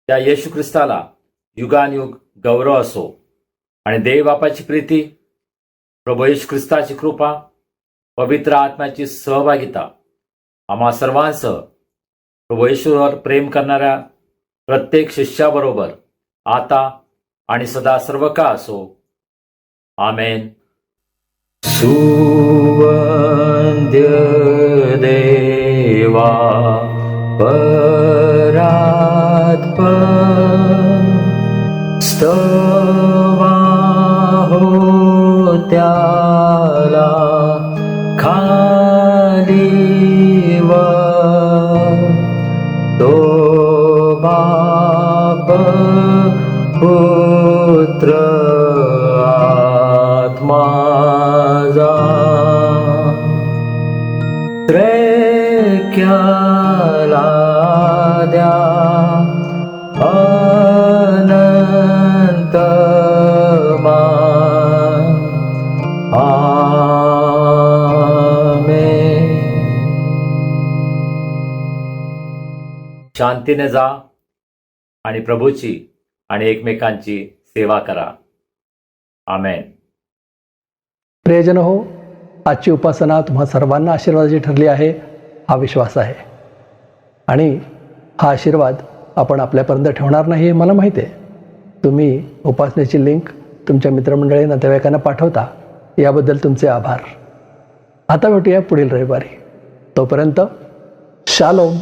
त्या येशू ख्रिस्ताला युगानयुग गौरव असो. आणि देव बापाची प्रीती, प्रभू येशू ख्रिस्ताची कृपा, पवित्र आत्म्याची सहभागिता आम्हा सर्वांसह प्रभू येशूवर प्रेम करणाऱ्या प्रत्येक शिष्याबरोबर आता आणि सदा सर्व काळ असो. आमेन. सुवंद्य देवा परात्पर स्तवा हो त्याला खाली वर तो बाप पुत्र आत्मा जा त्रैक्याला द्या अनंत मान. आमेन. शांतीने जा आणि प्रभूची आणि एकमेकांची सेवा करा. आमेन. प्रियजन हो, आजची उपासना तुम्हा सर्वांना आशीर्वादाची ठरली आहे हा विश्वास आहे. आणि हा आशीर्वाद आपण आपल्यापर्यंत ठेवणार नाही हे मला माहीत आहे. तुम्ही उपासनेची लिंक तुमच्या मित्रमंडळी, नातेवाईकांना पाठवता, याबद्दल तुमचे आभार. आता भेटूया पुढील रविवारी. तोपर्यंत शालोम.